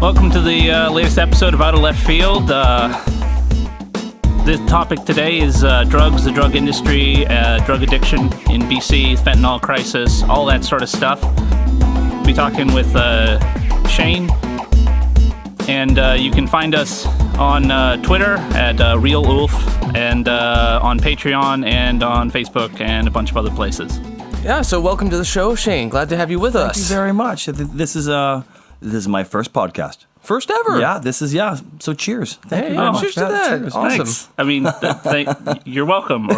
Welcome to the latest episode of Out of Left Field. The topic today is drugs, the drug industry, drug addiction in BC, fentanyl crisis, all that sort of stuff. We'll be talking with Shane, and you can find us on Twitter at RealUlf, and on Patreon and on Facebook and a bunch of other places. Yeah, so welcome to the show, Shane. Glad to have you with us. Thank you very much. This is my first podcast. First ever. Yeah, so cheers. Thank you very much. Cheers to that. Cheers. Awesome. Thanks. I mean, you're welcome.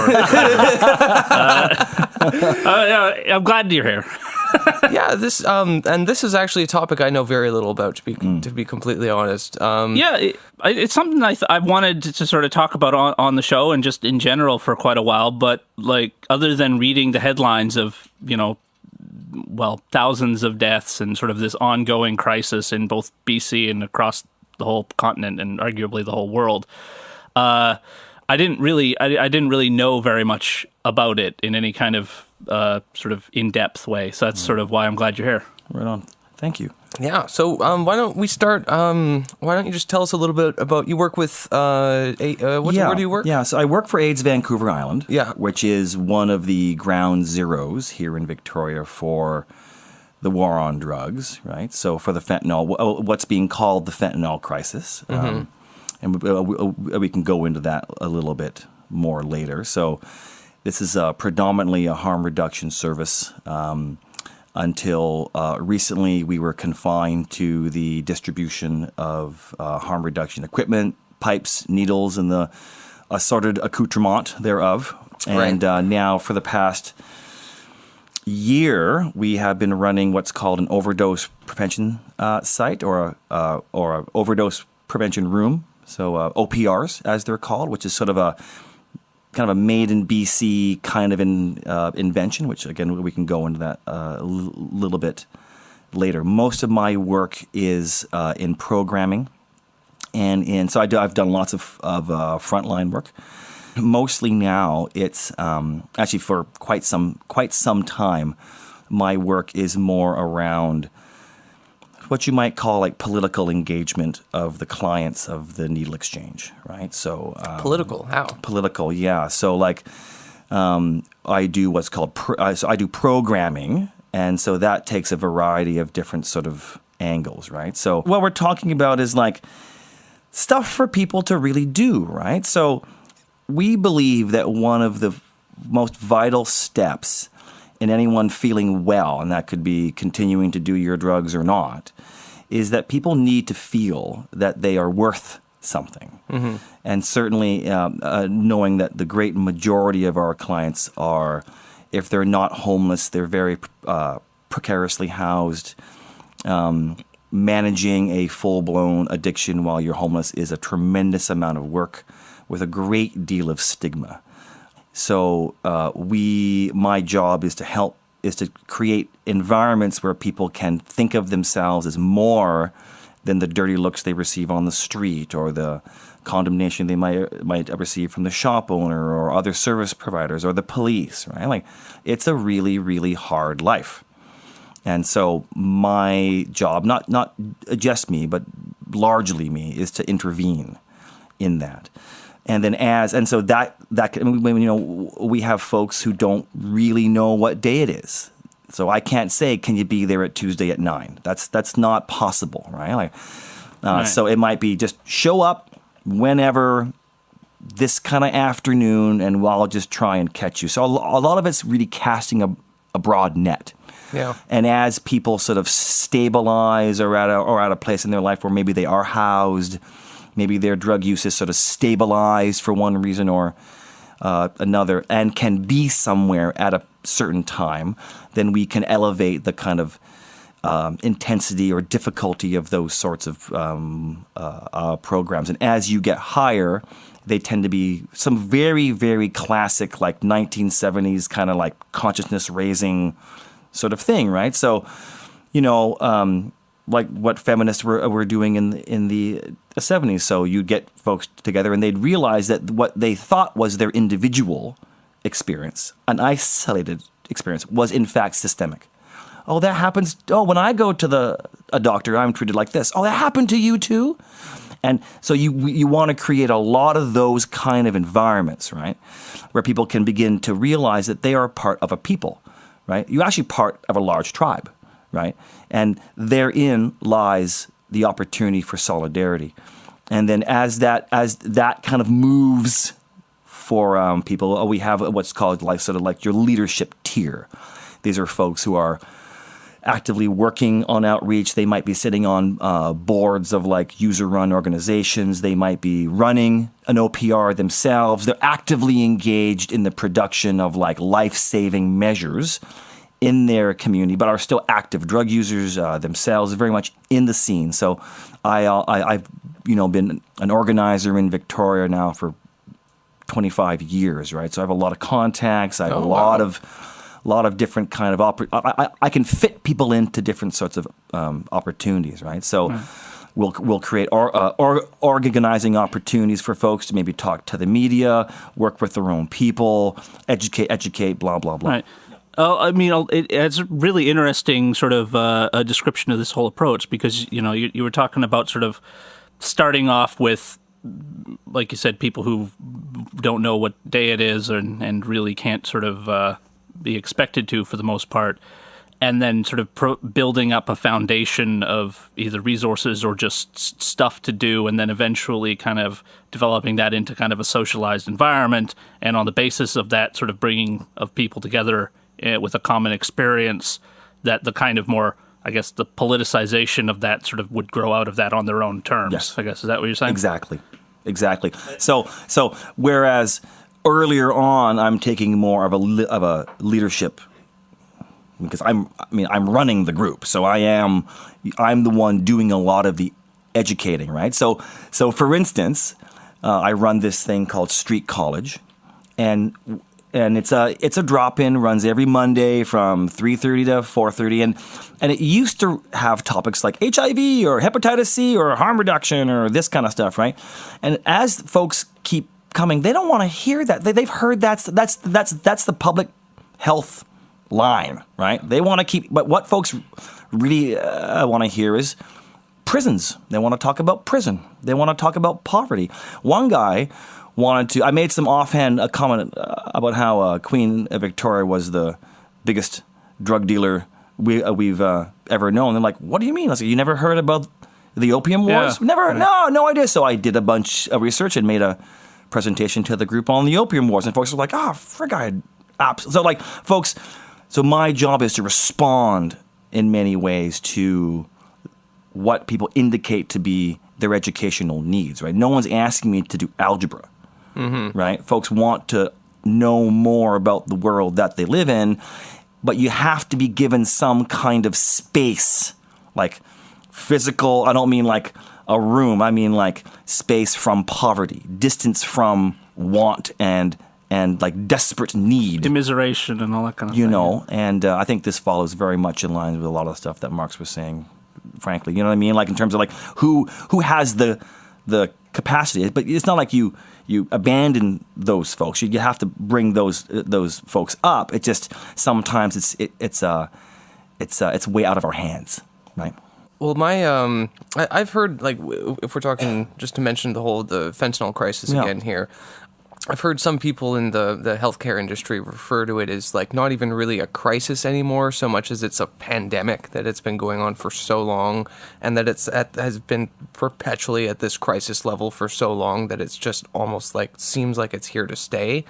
I'm glad you're here. Yeah, this is actually a topic I know very little about, to be completely honest. It's something I wanted to sort of talk about on the show and just in general for quite a while, but like other than reading the headlines of, thousands of deaths and sort of this ongoing crisis in both BC and across the whole continent and arguably the whole world, I didn't really know very much about it in any kind of sort of in-depth way. So that's sort of why I'm glad you're here. Right on. Thank you. Yeah. So why don't we start? Why don't you just tell us a little bit about you work with? Where do you work? Yeah. So I work for AIDS Vancouver Island. Yeah. Which is one of the ground zeros here in Victoria for the war on drugs. Right. So for the fentanyl, what's being called the fentanyl crisis, and we can go into that a little bit more later. So this is predominantly a harm reduction service. Until recently, we were confined to the distribution of harm reduction equipment, pipes, needles, and the assorted accoutrement thereof. And now, for the past year, we have been running what's called an overdose prevention site, or a overdose prevention room. So OPRs, as they're called, which is sort of a kind of a made in BC kind of invention, which again we can go into that a little bit later. Most of my work is in programming, and so I've done lots of frontline work. Mostly now, it's actually for quite some time. My work is more around what you might call like political engagement of the clients of the needle exchange, right? So Political, how? Political, yeah. So like I do what's called I do programming, and so that takes a variety of different sort of angles, right? So what we're talking about is like stuff for people to really do, right? So we believe that one of the most vital steps in anyone feeling well, and that could be continuing to do your drugs or not, is that people need to feel that they are worth something. Mm-hmm. And certainly knowing that the great majority of our clients are, if they're not homeless, they're very precariously housed. Managing a full-blown addiction while you're homeless is a tremendous amount of work with a great deal of stigma. So my job is to create environments where people can think of themselves as more than the dirty looks they receive on the street or the condemnation they might receive from the shop owner or other service providers or the police, right? Like, it's a really, really hard life. And so my job, not just me, but largely me, is to intervene in that. And then so that we have folks who don't really know what day it is. So I can't say, can you be there at Tuesday at 9? That's not possible, right? Right. So it might be just show up whenever this kind of afternoon, and I'll just try and catch you. So a lot of it's really casting a broad net. Yeah. And as people sort of stabilize or at a place in their life where maybe they are housed, maybe their drug use is sort of stabilized for one reason or another, and can be somewhere at a certain time, then we can elevate the kind of intensity or difficulty of those sorts of programs. And as you get higher, they tend to be some very, very classic, like 1970s kind of like consciousness raising sort of thing, right? So, like what feminists were doing in the 70s. So you'd get folks together and they'd realize that what they thought was their individual experience, an isolated experience, was in fact systemic. Oh, that happens. Oh, when I go to a doctor. I'm treated like this. Oh, that happened to you too? And so you want to create a lot of those kind of environments, right? Where people can begin to realize that they are part of a people, right? You're actually part of a large tribe, right? And therein lies the opportunity for solidarity. And then as that kind of moves for people, we have what's called sort of like your leadership tier. These are folks who are actively working on outreach. They might be sitting on boards of like user-run organizations. They might be running an OPR themselves. They're actively engaged in the production of like life-saving measures in their community, but are still active drug users themselves, very much in the scene. So I've been an organizer in Victoria now for 25 years, right? So I have a lot of contacts. I have a lot of different kind of I can fit people into different sorts of opportunities, right? So we'll create organizing opportunities for folks to maybe talk to the media, work with their own people, educate, blah blah blah. Right. I mean, it's a really interesting sort of a description of this whole approach because you were talking about sort of starting off with, like you said, people who don't know what day it is and really can't sort of be expected to for the most part, and then sort of building up a foundation of either resources or just stuff to do, and then eventually kind of developing that into kind of a socialized environment, and on the basis of that sort of bringing of people together with a common experience, that the kind of more, I guess, the politicization of that sort of would grow out of that on their own terms. Yes. I guess, is that what you're saying? Exactly. So whereas earlier on, I'm taking more of a leadership because I'm running the group, so I'm the one doing a lot of the educating, right? So for instance, I run this thing called Street College, and it's a drop-in, runs every Monday from 3:30 to 4:30, and it used to have topics like HIV or hepatitis C or harm reduction or this kind of stuff, right? And as folks keep coming, they don't want to hear that. They've heard that's the public health line, right? They want to keep, but what folks really want to hear is prisons. They want to talk about prison. They want to talk about poverty. One guy I made some offhand comment about how Queen Victoria was the biggest drug dealer we've ever known. They're like, what do you mean? I said, you never heard about the opium wars? Yeah. Never? No idea. So I did a bunch of research and made a presentation to the group on the opium wars. And folks were like, frig, I had apps. So like, folks, so my job is to respond in many ways to what people indicate to be their educational needs, right? No one's asking me to do algebra. Mm-hmm. Right? Folks want to know more about the world that they live in, but you have to be given some kind of space, like physical. I don't mean like a room. I mean like space from poverty, distance from want and like desperate need. Immiseration and all that kind of thing. And I think this follows very much in line with a lot of the stuff that Marx was saying, frankly. You know what I mean? Like in terms of like who has the capacity, but it's not like you abandon those folks. You have to bring those folks up. It just sometimes it's way out of our hands, right? Well, I've heard, like, if we're talking, just to mention the fentanyl crisis again here, I've heard some people in the healthcare industry refer to it as like not even really a crisis anymore, so much as it's a pandemic, that it's been going on for so long, and that has been perpetually at this crisis level for so long that it's just almost like seems like it's here to stay.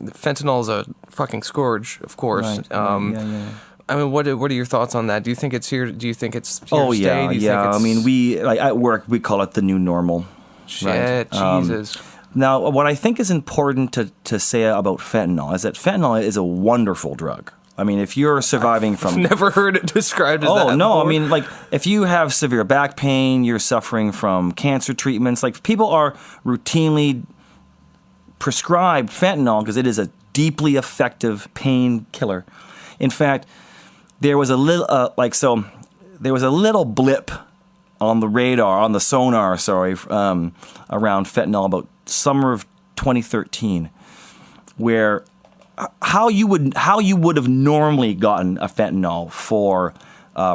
Fentanyl is a fucking scourge, of course. Right. Yeah. I mean, what are your thoughts on that? Do you think it's here? Do you think it's here to stay? Yeah. Do you think it's... I mean, we at work we call it the new normal. Shit, right? Jesus. Now, what I think is important to say about fentanyl is that fentanyl is a wonderful drug. I mean, if you're surviving from... I've never heard it described as that. Oh, no. Before. I mean, like, if you have severe back pain, you're suffering from cancer treatments, like, people are routinely prescribed fentanyl because it is a deeply effective painkiller. In fact, there was a little, there was a little blip on the sonar, around fentanyl about summer of 2013, where how you would have normally gotten a fentanyl for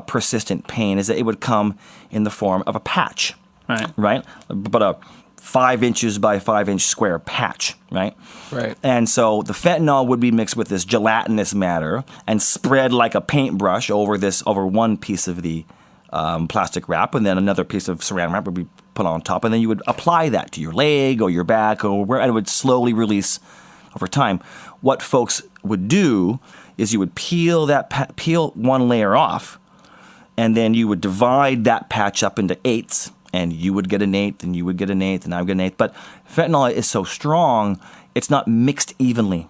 persistent pain is that it would come in the form of a patch, Right. right? But a 5 inches by 5 inch square patch, right? Right. And so the fentanyl would be mixed with this gelatinous matter and spread like a paintbrush over one piece of the plastic wrap, and then another piece of saran wrap would be put on top, and then you would apply that to your leg or your back or where, and it would slowly release over time. What folks would do is you would peel one layer off, and then you would divide that patch up into eighths, and you would get an eighth, and you would get an eighth, and I would get an eighth. But fentanyl is so strong, it's not mixed evenly.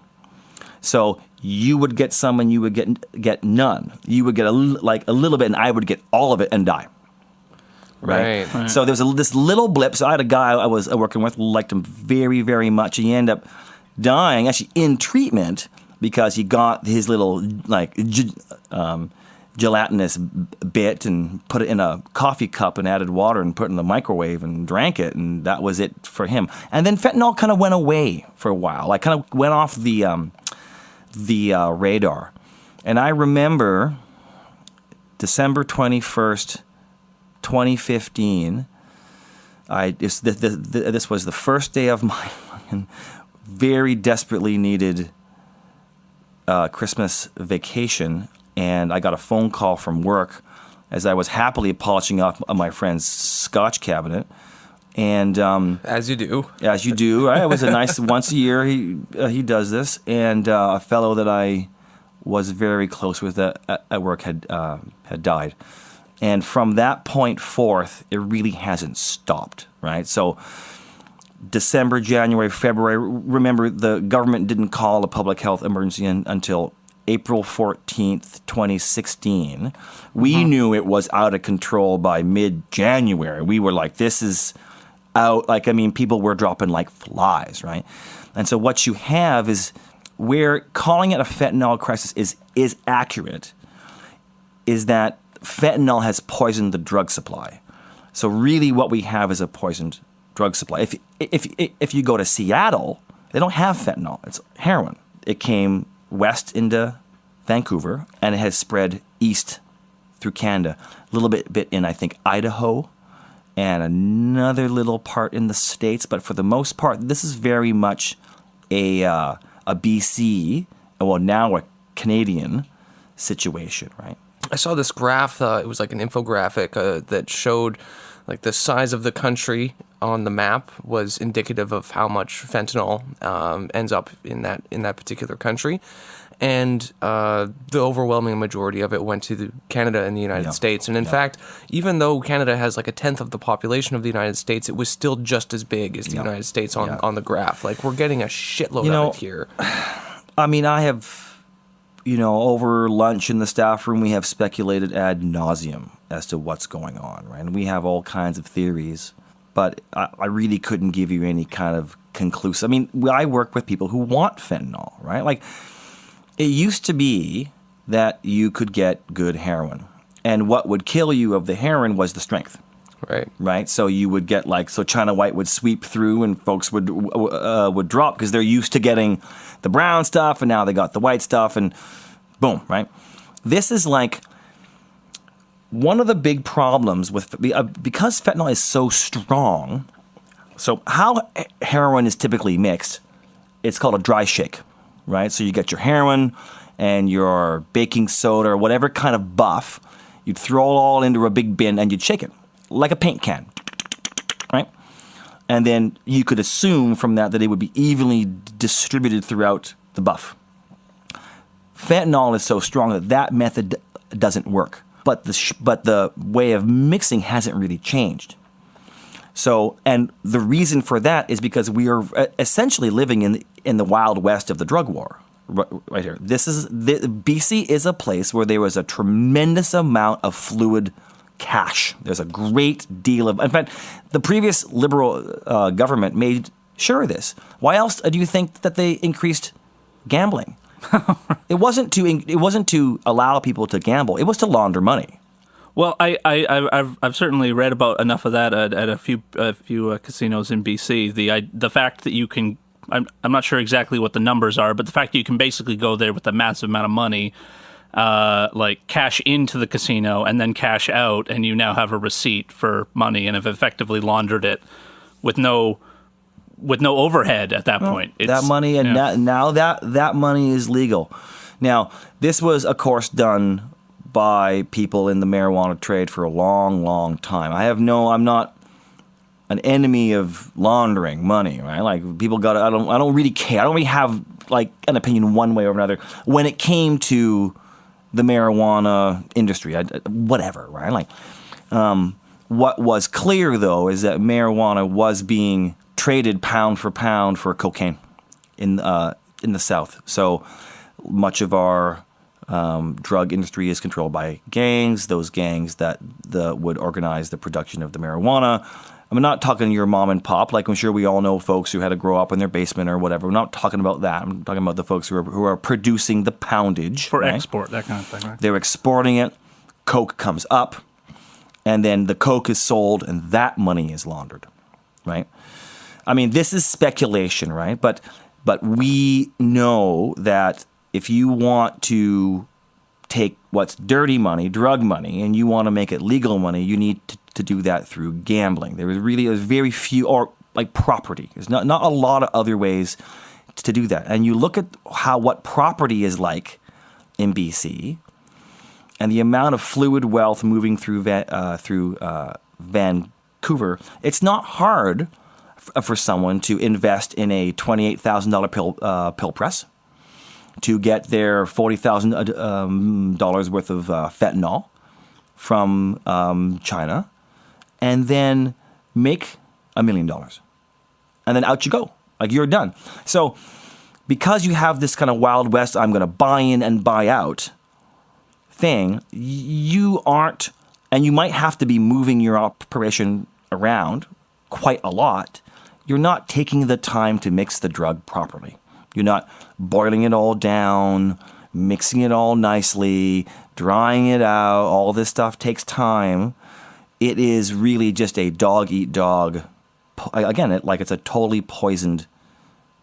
So you would get some, and you would get none. You would get a little bit, and I would get all of it and die. Right. So there was this little blip. So I had a guy I was working with, liked him very, very much. He ended up dying, actually in treatment, because he got his little gelatinous bit and put it in a coffee cup and added water and put it in the microwave and drank it, and that was it for him. And then fentanyl kind of went away for a while. I kind of went off the radar. And I remember December 21st, 2015, this was the first day of my very desperately needed Christmas vacation, and I got a phone call from work as I was happily polishing off my friend's Scotch cabinet. And as you do, right? It was a nice once a year he does this, and a fellow that I was very close with at work had died, and from that point forth, it really hasn't stopped, right? So December, January, February. Remember, the government didn't call a public health emergency until April 14th, 2016. We knew it was out of control by mid-January. We were like, this is out. People were dropping like flies, right? And so what you have is, where calling it a fentanyl crisis is accurate, is that fentanyl has poisoned the drug supply. So really what we have is a poisoned drug supply. If you go to Seattle, they don't have fentanyl. It's heroin. It came west into Vancouver, and it has spread east through Canada. A little bit in, I think, Idaho, and another little part in the States. But for the most part, this is very much a BC, well, now a Canadian situation, right? I saw this graph. It was like an infographic that showed like the size of the country on the map was indicative of how much fentanyl ends up in that particular country. And the overwhelming majority of it went to Canada and the United States. And in fact, even though Canada has like a tenth of the population of the United States, it was still just as big as the United States on the graph. Like, we're getting a shitload of it here. I have, over lunch in the staff room, we have speculated ad nauseum as to what's going on, right? And we have all kinds of theories, but I really couldn't give you any kind of conclusive. I work with people who want fentanyl, right? Like, it used to be that you could get good heroin, and what would kill you of the heroin was the strength. Right. So you would get China White would sweep through, and folks would drop because they're used to getting the brown stuff, and now they got the white stuff, and boom, right? This is like one of the big problems with because fentanyl is so strong. So how heroin is typically mixed, it's called a dry shake, right? So you get your heroin and your baking soda or whatever kind of buff, you'd throw it all into a big bin and you'd shake it like a paint can, right? And then you could assume from that it would be evenly distributed throughout the buff. Fentanyl is so strong that method doesn't work, but the way of mixing hasn't really changed. So, and the reason for that is because we are essentially living in the wild west of the drug war, right here. BC is a place where there was a tremendous amount of fluid cash. There's a great deal of, in fact, the previous Liberal government made sure of this. Why else do you think that they increased gambling? It wasn't to allow people to gamble. It was to launder money. Well, I've certainly read about enough of that at a few casinos in BC. The fact that you can, I'm not sure exactly what the numbers are, but the fact that you can basically go there with a massive amount of money like cash into the casino and then cash out, and you now have a receipt for money and have effectively laundered it with no overhead at that point. That money, and now that money is legal. Now, this was, of course, done by people in the marijuana trade for a long, long time. I'm not an enemy of laundering money, right? Like, people I don't really care. I don't really have like an opinion one way or another when it came to the marijuana industry. Whatever, right? Like, what was clear though is that marijuana was being traded pound for pound for cocaine in the South. So much of our drug industry is controlled by gangs. Those gangs that would organize the production of the marijuana. I'm not talking your mom and pop. Like, I'm sure we all know folks who had to grow up in their basement or whatever. I'm not talking about that. I'm talking about the folks who are producing the poundage for right? export, that kind of thing. Right? They're exporting it. Coke comes up, and then the coke is sold, and that money is laundered, right? I mean, this is speculation, right? But we know that if you want to take what's dirty money, drug money, and you want to make it legal money, you need to do that through gambling. There's very few, or like property. There's not a lot of other ways to do that. And you look at what property is like in BC, and the amount of fluid wealth moving through Vancouver. It's not hard for someone to invest in a $28,000 pill press, to get their $40,000 worth of fentanyl from China, and then make $1 million. And then out you go. Like, you're done. So because you have this kind of Wild West, I'm going to buy in and buy out thing, you aren't, and you might have to be moving your operation around quite a lot. You're not taking the time to mix the drug properly. You're not boiling it all down, mixing it all nicely, drying it out. All this stuff takes time. It is really just a dog-eat-dog. Again, it's a totally poisoned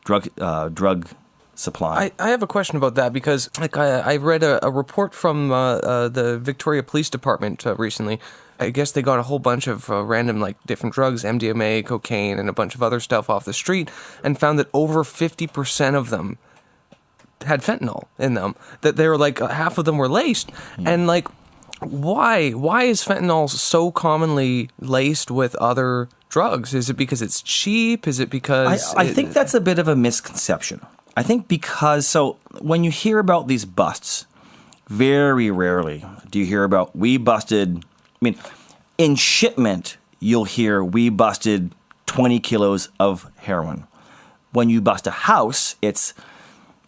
drug supply. I have a question about that because I read a report from the Victoria Police Department recently. I guess they got a whole bunch of random different drugs, MDMA, cocaine, and a bunch of other stuff off the street, and found that over 50% of them had fentanyl in them. That they were half of them were laced, and why is fentanyl so commonly laced with other drugs? Is it because it's cheap? Is it because I think that's a bit of a misconception. I think because when you hear about these busts, very rarely do you hear about we busted. I mean, in shipment, you'll hear we busted 20 kilos of heroin. When you bust a house, it's,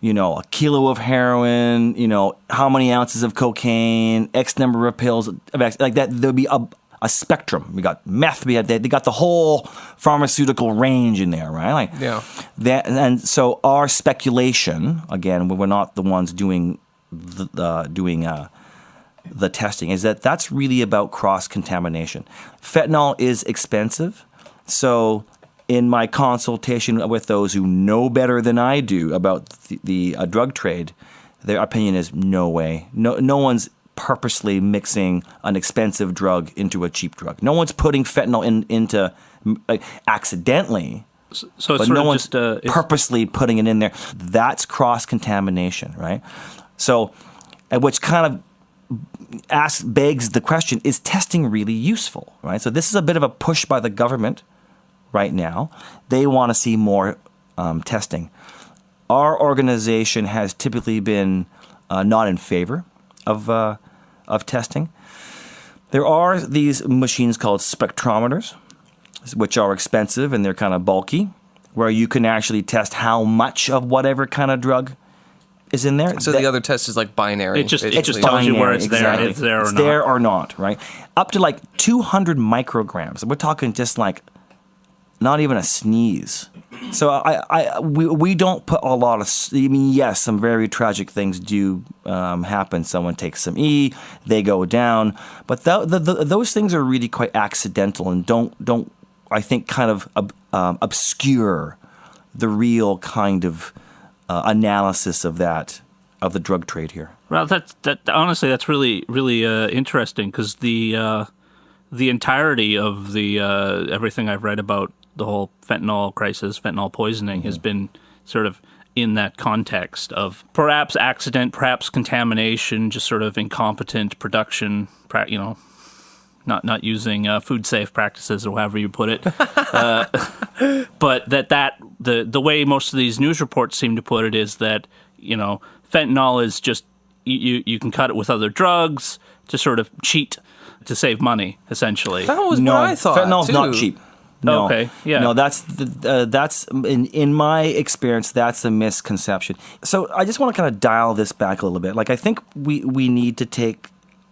a kilo of heroin, how many ounces of cocaine, X number of pills, like that. There'll be a spectrum. We got meth. They got the whole pharmaceutical range in there, right? That, and so our speculation, again, we're not the ones doing the testing, is that's really about cross-contamination. Fentanyl is expensive, so in my consultation with those who know better than I do about the drug trade, their opinion is no way. No one's purposely mixing an expensive drug into a cheap drug. No one's putting fentanyl into accidentally. So it's but no one's purposely putting it in there. That's cross-contamination, right? So, which kind of begs the question, is testing really useful, right? So this is a bit of a push by the government right now. They want to see more testing. Our organization has typically been not in favor of testing. There are these machines called spectrometers, which are expensive and they're kind of bulky, where you can actually test how much of whatever kind of drug is in there. So the other test is binary. It just tells you where it's exactly. there, it's there or it's not. there or not, right? Up to 200 micrograms. We're talking just not even a sneeze. So we don't put a lot of. I mean, yes, some very tragic things do happen. Someone takes some E, they go down, but those things are really quite accidental and don't I think kind of obscure the real kind of analysis of that of the drug trade here. Well, honestly, that's really, really interesting, because the entirety of the everything I've read about the whole fentanyl crisis, fentanyl poisoning, has been sort of in that context of perhaps accident, perhaps contamination, just sort of incompetent production, not using food safe practices or however you put it. But the way most of these news reports seem to put it is that, fentanyl is just, you can cut it with other drugs to sort of cheat to save money, essentially. That was what I thought. Fentanyl's too. not cheap. No, okay, yeah. No, that's in my experience, that's a misconception. So I just want to kind of dial this back a little bit. Like, I think we need to take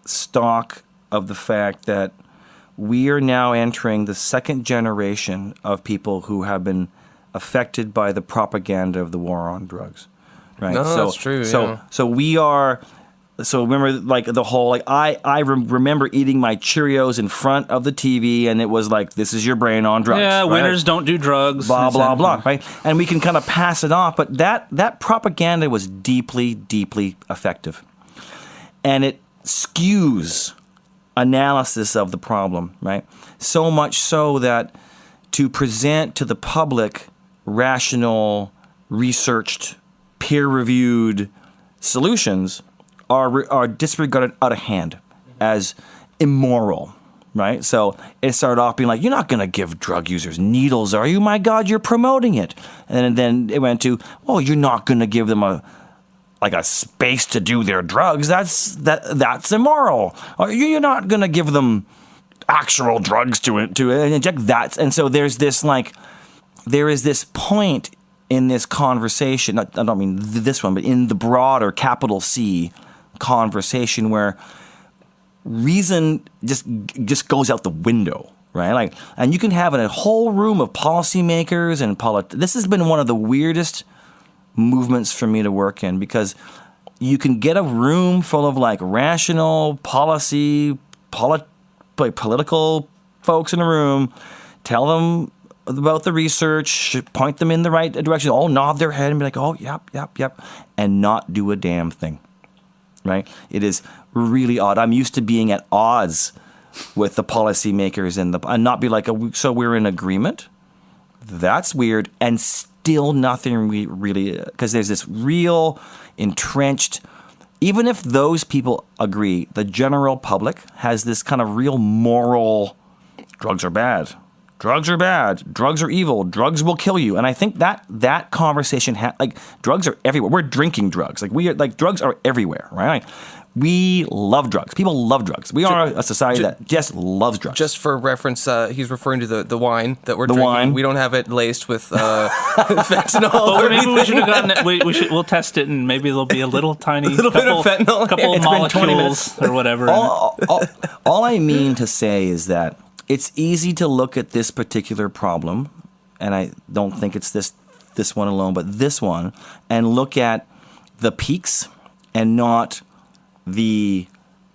stock of the fact that we are now entering the second generation of people who have been affected by the propaganda of the war on drugs. Right? No, that's true. So we are. So remember, like, the whole, like, I remember eating my Cheerios in front of the TV, and it was like, this is your brain on drugs. Yeah, right? winners don't do drugs. Blah, blah, blah, right? And we can kind of pass it off, but that propaganda was deeply, deeply effective. And it skews analysis of the problem, right? So much so that to present to the public rational, researched, peer-reviewed solutions are disregarded out of hand as immoral, right? So it started off being like, you're not going to give drug users needles, are you? My God, you're promoting it. And then it went to, well, you're not going to give them a space to do their drugs. That's immoral. Or you're not going to give them actual drugs to inject that. And so there is this point in this conversation, I don't mean this one, but in the broader capital C conversation where reason just goes out the window, right? Like, and you can have a whole room of policymakers and this has been one of the weirdest movements for me to work in, because you can get a room full of like rational political folks in a room, tell them about the research, point them in the right direction, all nod their head and be like, oh, yep, and not do a damn thing, right? It is really odd. I'm used to being at odds with the policymakers and not be like, so we're in agreement? That's weird. And still nothing really, because there's this real entrenched, even if those people agree, the general public has this kind of real moral, drugs are bad. Drugs are bad. Drugs are evil. Drugs will kill you. And I think that conversation, drugs are everywhere. We're drinking drugs. Drugs are everywhere, right? We love drugs. People love drugs. We are a society that just loves drugs. Just for reference, he's referring to the wine that we're drinking. Wine. We don't have it laced with fentanyl. Well, maybe we should have gotten it. We'll test it, and maybe there'll be a little tiny bit of fentanyl. couple It's been 20 molecules or whatever. All I mean to say is that it's easy to look at this particular problem, and I don't think it's this one alone, but this one, and look at the peaks and not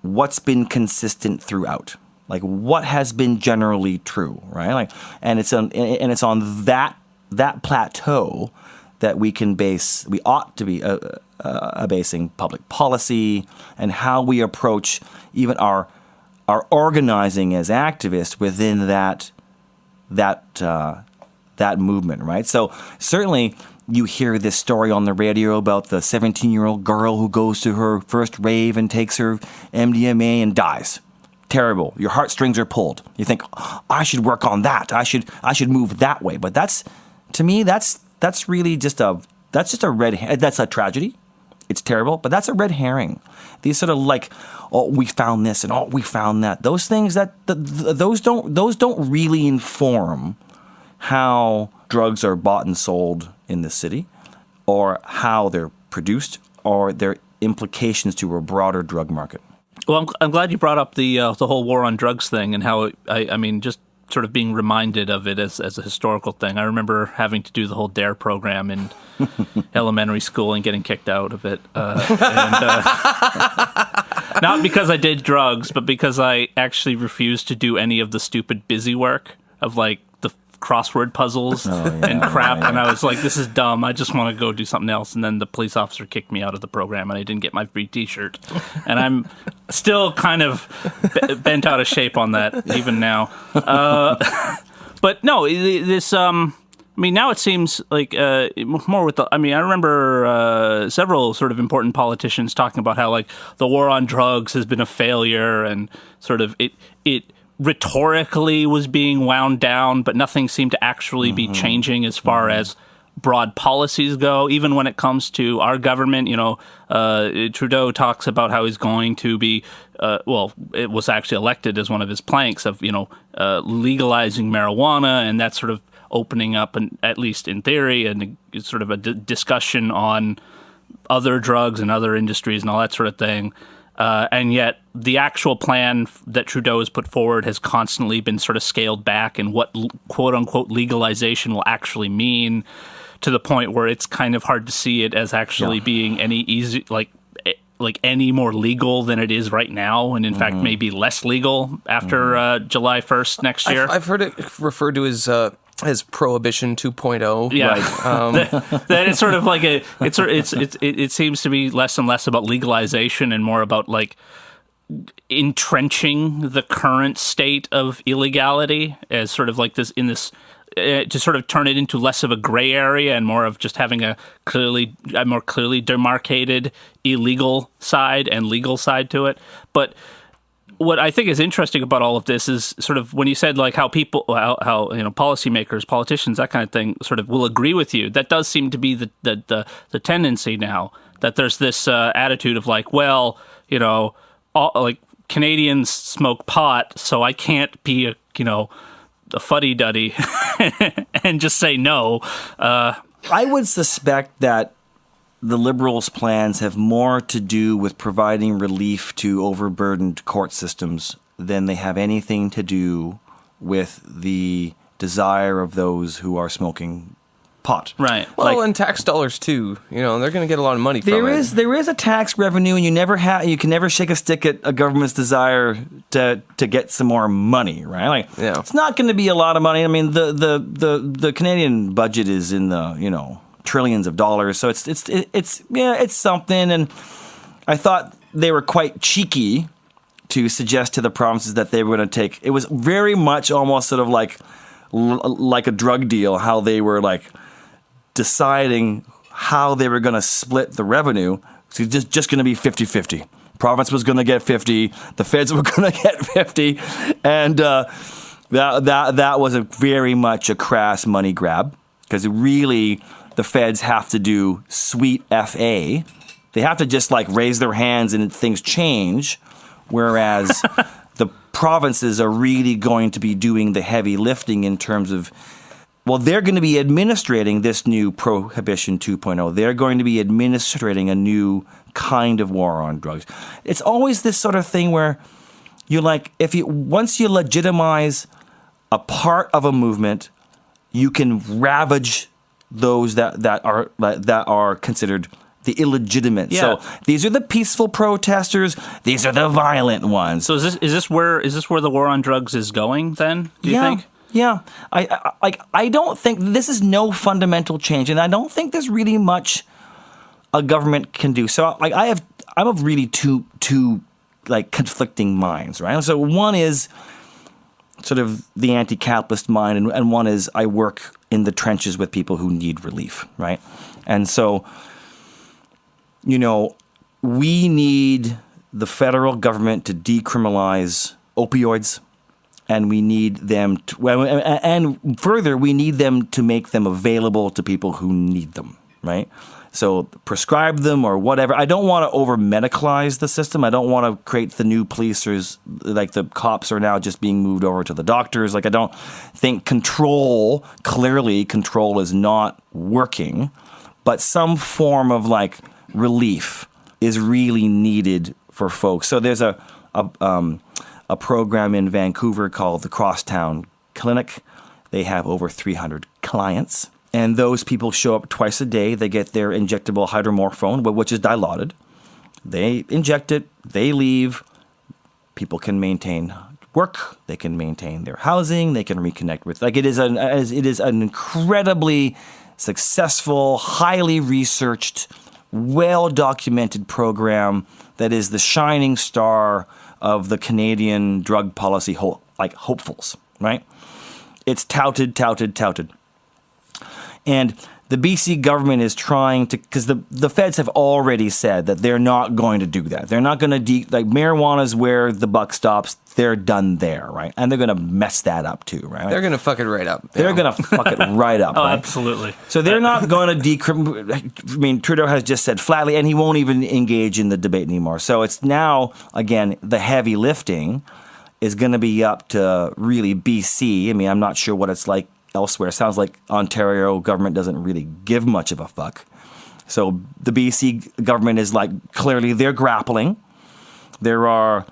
what's been consistent throughout, like what has been generally true, right? And it's on that plateau that we ought to be basing public policy and how we approach even our organizing as activists within that movement, right? So certainly you hear this story on the radio about the 17-year-old girl who goes to her first rave and takes her MDMA and dies. Terrible. Your heartstrings are pulled. You think, oh, I should work on that. I should move that way. But that's really just a that's a tragedy. It's terrible, but that's a red herring. These sort of like, oh, we found this and oh, we found that. Those things those don't really inform how drugs are bought and sold in this city, or how they're produced, or their implications to a broader drug market. Well, I'm glad you brought up the whole war on drugs thing and how I mean just sort of being reminded of it as a historical thing. I remember having to do the whole DARE program in elementary school and getting kicked out of it. Not because I did drugs, but because I actually refused to do any of the stupid busy work of like the crossword puzzles and crap. And I was like, this is dumb. I just want to go do something else. And then the police officer kicked me out of the program and I didn't get my free t-shirt. And I'm still kind of bent out of shape on that even now. But no, this, I mean, now it seems like more with the, I mean, I remember several sort of important politicians talking about how like the war on drugs has been a failure and sort of it rhetorically was being wound down, but nothing seemed to actually be changing as far as broad policies go. Even when it comes to our government, you know, Trudeau talks about how he's going to be, well, it was actually elected as one of his planks of, you know, legalizing marijuana, and that's sort of opening up, and at least in theory, and sort of a discussion on other drugs and other industries and all that sort of thing. And yet the actual plan that Trudeau has put forward has constantly been sort of scaled back, and what quote unquote legalization will actually mean, to the point where it's kind of hard to see it as actually being any easy, like any more legal than it is right now, and in fact maybe less legal after July 1st next year. I've heard it referred to as Prohibition 2.0. Yeah, that it's sort of like it seems to be less and less about legalization and more about like entrenching the current state of illegality as sort of like this in this. To sort of turn it into less of a gray area and more of just having a more clearly demarcated illegal side and legal side to it. But what I think is interesting about all of this is sort of when you said like how people, how you know, policymakers, politicians, that kind of thing, sort of will agree with you. That does seem to be the tendency now, that there's this attitude of like, well, you know, like Canadians smoke pot, so I can't be a fuddy-duddy and just say no. I would suspect that the Liberals' plans have more to do with providing relief to overburdened court systems than they have anything to do with the desire of those who are smoking pot. Right. Well, and tax dollars too. You know, they're going to get a lot of money from it. There is a tax revenue, and you can never shake a stick at a government's desire to get some more money, right? Like, it's not going to be a lot of money. I mean, the Canadian budget is in the trillions of dollars, so it's something. And I thought they were quite cheeky to suggest to the provinces that they were going to take. It was very much almost sort of like a drug deal, how they were like deciding how they were going to split the revenue. So it's just going to be 50-50. Province was going to get 50. The feds were going to get 50. And that was a very much a crass money grab, because really the feds have to do sweet FA. They have to just like raise their hands and things change, whereas the provinces are really going to be doing the heavy lifting in terms of, well, they're going to be administrating this new Prohibition 2.0. They're going to be administrating a new kind of war on drugs. It's always this sort of thing where you're like, once you legitimize a part of a movement, you can ravage those that are considered the illegitimate. Yeah. So these are the peaceful protesters. These are the violent ones. So is this where the war on drugs is going then? Do you think? Yeah, I don't think this is no fundamental change, and I don't think there's really much a government can do. So I'm of really two like conflicting minds, right? So one is sort of the anti-capitalist mind, and one is I work in the trenches with people who need relief, right? And so, we need the federal government to decriminalize opioids. And we need them to, and further, we need them to make them available to people who need them, right? So prescribe them or whatever. I don't want to over-medicalize the system. I don't want to create the new policers, like the cops are now just being moved over to the doctors. Like, I don't think control is not working, but some form of like relief is really needed for folks. So there's a program in Vancouver called the Crosstown Clinic. They have over 300 clients. And those people show up twice a day. They get their injectable hydromorphone, which is dilaudid. They inject it. They leave. People can maintain work, they can maintain their housing, they can reconnect with, like, it is an incredibly successful, highly researched, well-documented program that is the shining star of the Canadian drug policy hopefuls, right? It's touted. And the BC government is trying to, because the feds have already said that they're not going to do that. They're not going to, marijuana is where the buck stops. They're done there, right? And they're going to mess that up too, right? They're going to fuck it right up. They're going to fuck it right up. Oh, right? absolutely. So they're not going to I mean, Trudeau has just said flatly, and he won't even engage in the debate anymore. So it's now, again, the heavy lifting is going to be up to really BC. I mean, I'm not sure what it's like elsewhere. Sounds like Ontario government doesn't really give much of a fuck. So the BC government is clearly they're grappling. There are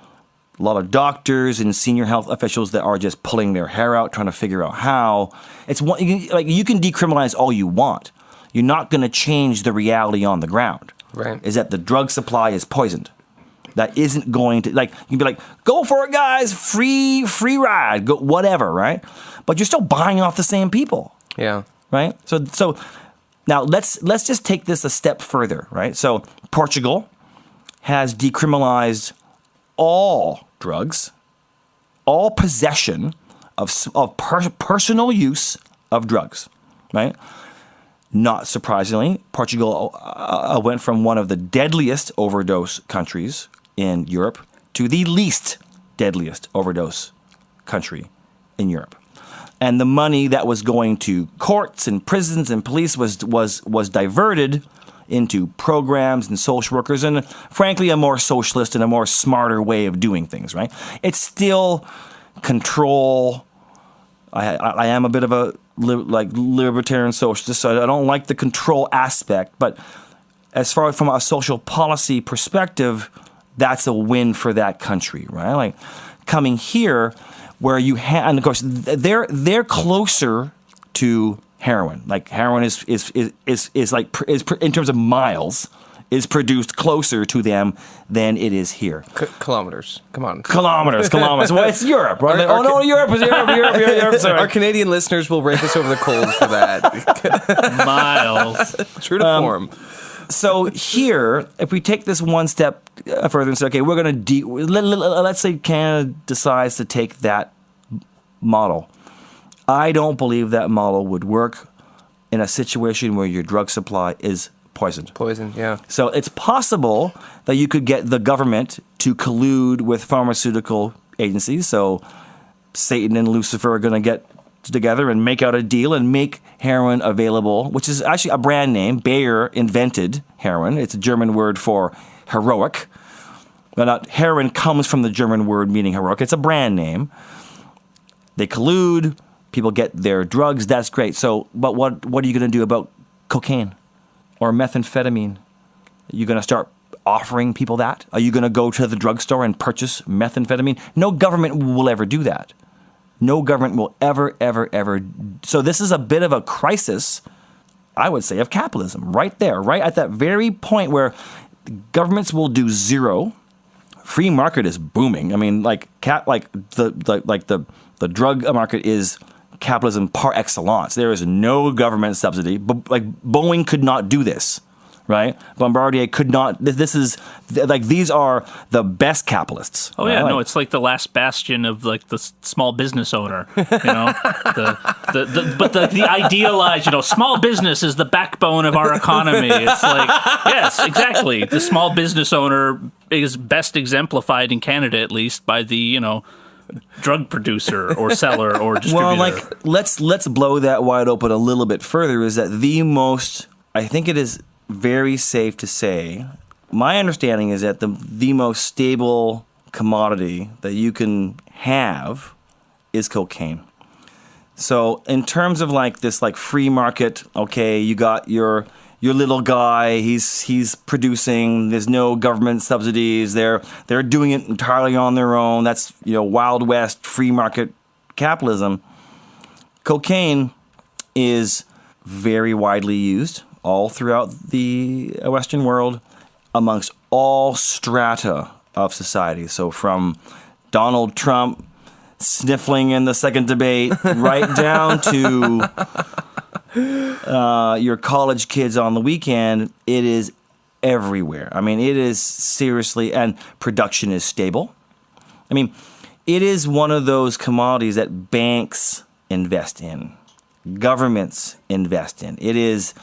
a lot of doctors and senior health officials that are just pulling their hair out, trying to figure out how. It's you can decriminalize all you want. You're not going to change the reality on the ground. Right. Is that the drug supply is poisoned. That isn't going to, you'd be like, go for it, guys, free ride, go, whatever, right? But you're still buying off the same people. Yeah. Right? So now let's just take this a step further, right? So Portugal has decriminalized all drugs, all possession of personal use of drugs, right? Not surprisingly, Portugal went from one of the deadliest overdose countries in Europe to the least deadliest overdose country in Europe. And the money that was going to courts and prisons and police was diverted into programs and social workers and, frankly, a more socialist and a more smarter way of doing things, right? It's still control. I am a bit of a libertarian socialist, so I don't like the control aspect. But as far as from a social policy perspective, that's a win for that country, right? Like coming here, where you have, and of course they're closer to heroin. Like heroin is in terms of miles, is produced closer to them than it is here. Kilometers. Come on. Kilometers. Well, it's Europe, right? Europe. Sorry. Our Canadian listeners will rake us over the coals for that. Miles. True to form. So here, if we take this one step further and say, okay, we're going to let's say Canada decides to take that model. I don't believe that model would work in a situation where your drug supply is poisoned. Yeah. So it's possible that you could get the government to collude with pharmaceutical agencies. So Satan and Lucifer are going to get together and make out a deal and make heroin available, which is actually a brand name. Bayer invented heroin. It's a German word for heroic. But heroin comes from the German word meaning heroic. It's a brand name. They collude. People get their drugs. That's great. So, but what are you going to do about cocaine or methamphetamine? Are you going to start offering people that? Are you going to go to the drugstore and purchase methamphetamine? No government will ever do that. No government will ever. So this is a bit of a crisis, I would say, of capitalism. Right there, right at that very point where governments will do zero. Free market is booming. I mean, the drug market is capitalism par excellence. There is no government subsidy. Boeing could not do this. Right? Bombardier could not. These are the best capitalists. Oh yeah, no, it's like the last bastion of the small business owner. You know, the idealized, small business is the backbone of our economy. It's like, yes, exactly. The small business owner is best exemplified in Canada, at least, by the drug producer or seller or distributor. Well, let's blow that wide open a little bit further. Is that I think it is very safe to say, my understanding is that the most stable commodity that you can have is cocaine. So in terms of this free market, okay, you got your little guy, he's producing, there's no government subsidies, they're doing it entirely on their own. That's Wild West free market capitalism. Cocaine is very widely used all throughout the Western world, amongst all strata of society. So from Donald Trump sniffling in the second debate, right down to your college kids on the weekend. It is everywhere. I mean, it is seriously, and production is stable. I mean, it is one of those commodities that banks invest in, governments invest in. It is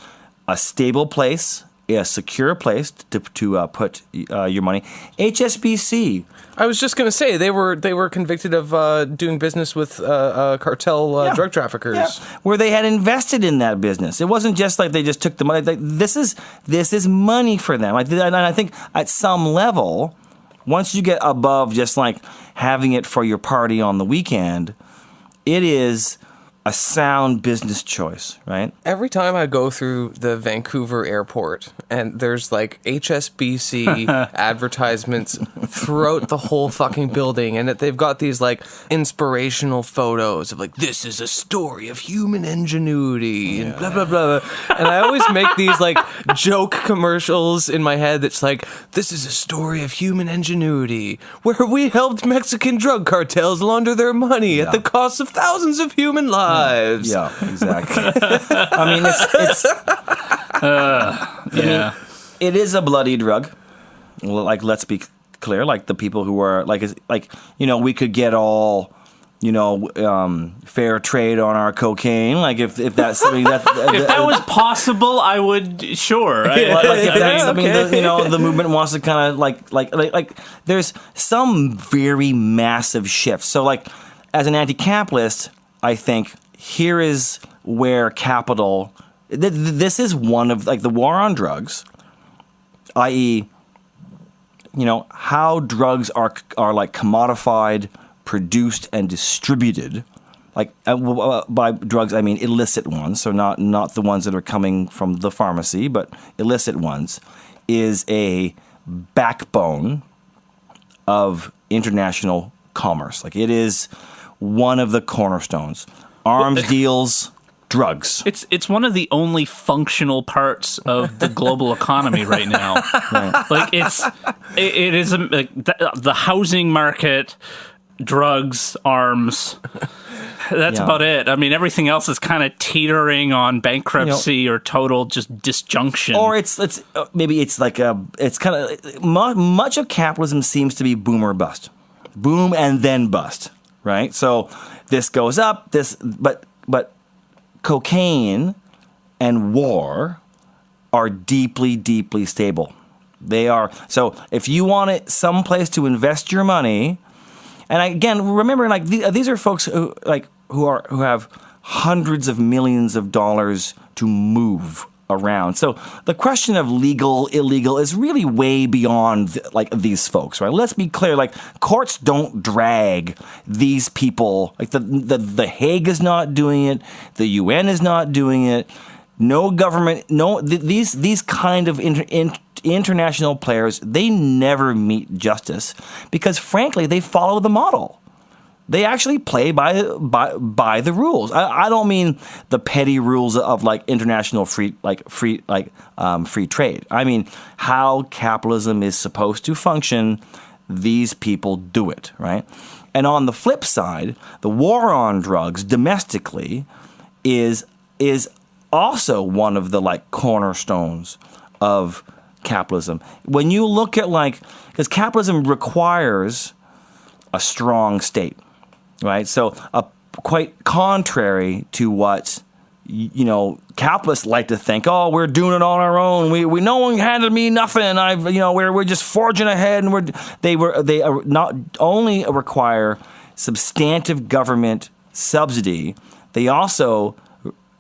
a stable place, a secure place to put your money. HSBC. I was just going to say they were convicted of doing business with cartel drug traffickers, where they had invested in that business. It wasn't just like they just took the money. Like, this is money for them. And I think at some level, once you get above just like having it for your party on the weekend, it is a sound business choice, right? Every time I go through the Vancouver airport and there's like HSBC advertisements throughout the whole fucking building, and that they've got these like inspirational photos of like, this is a story of human ingenuity and blah, blah, blah. And I always make these like joke commercials in my head that's like, this is a story of human ingenuity where we helped Mexican drug cartels launder their money at the cost of thousands of human lives. Yeah, exactly. I mean, it is a bloody drug. Like, let's be clear. Like, the people who are like, we could get all, fair trade on our cocaine. Like, if that's something that if that was possible, I would sure. Like if that's something that the movement wants to kind of like. There's some very massive shifts. So, like, as an anti-capitalist, I think here is where capital. This is one of like the war on drugs, i.e., how drugs are like commodified, produced, and distributed. Like by drugs, I mean illicit ones, so not the ones that are coming from the pharmacy, but illicit ones, is a backbone of international commerce. Like, it is one of the cornerstones. Arms deals, drugs. It's one of the only functional parts of the global economy right now. Right. Like, it is the housing market, drugs, arms. That's about it. I mean, everything else is kind of teetering on bankruptcy or total just disjunction. Or it's like it's kind of much of capitalism seems to be boom or bust, boom and then bust. Right, so this goes up. But cocaine and war are deeply, deeply stable. They are. So if you want some place to invest your money, and again, remember, like these are folks who have hundreds of millions of dollars to move around. So the question of legal, illegal is really way beyond like these folks, right? Let's be clear, like, courts don't drag these people. Like the Hague is not doing it, the UN is not doing it. No government, these kind of international players, they never meet justice because, frankly, they follow the model. They actually play by the rules. I don't mean the petty rules of like international free trade. I mean how capitalism is supposed to function. These people do it, right? And on the flip side, the war on drugs domestically is also one of the like cornerstones of capitalism. When you look at because capitalism requires a strong state. Right, so quite contrary to what capitalists like to think. Oh, we're doing it on our own. We no one handed me nothing. We're just forging ahead, and they not only require substantive government subsidy, they also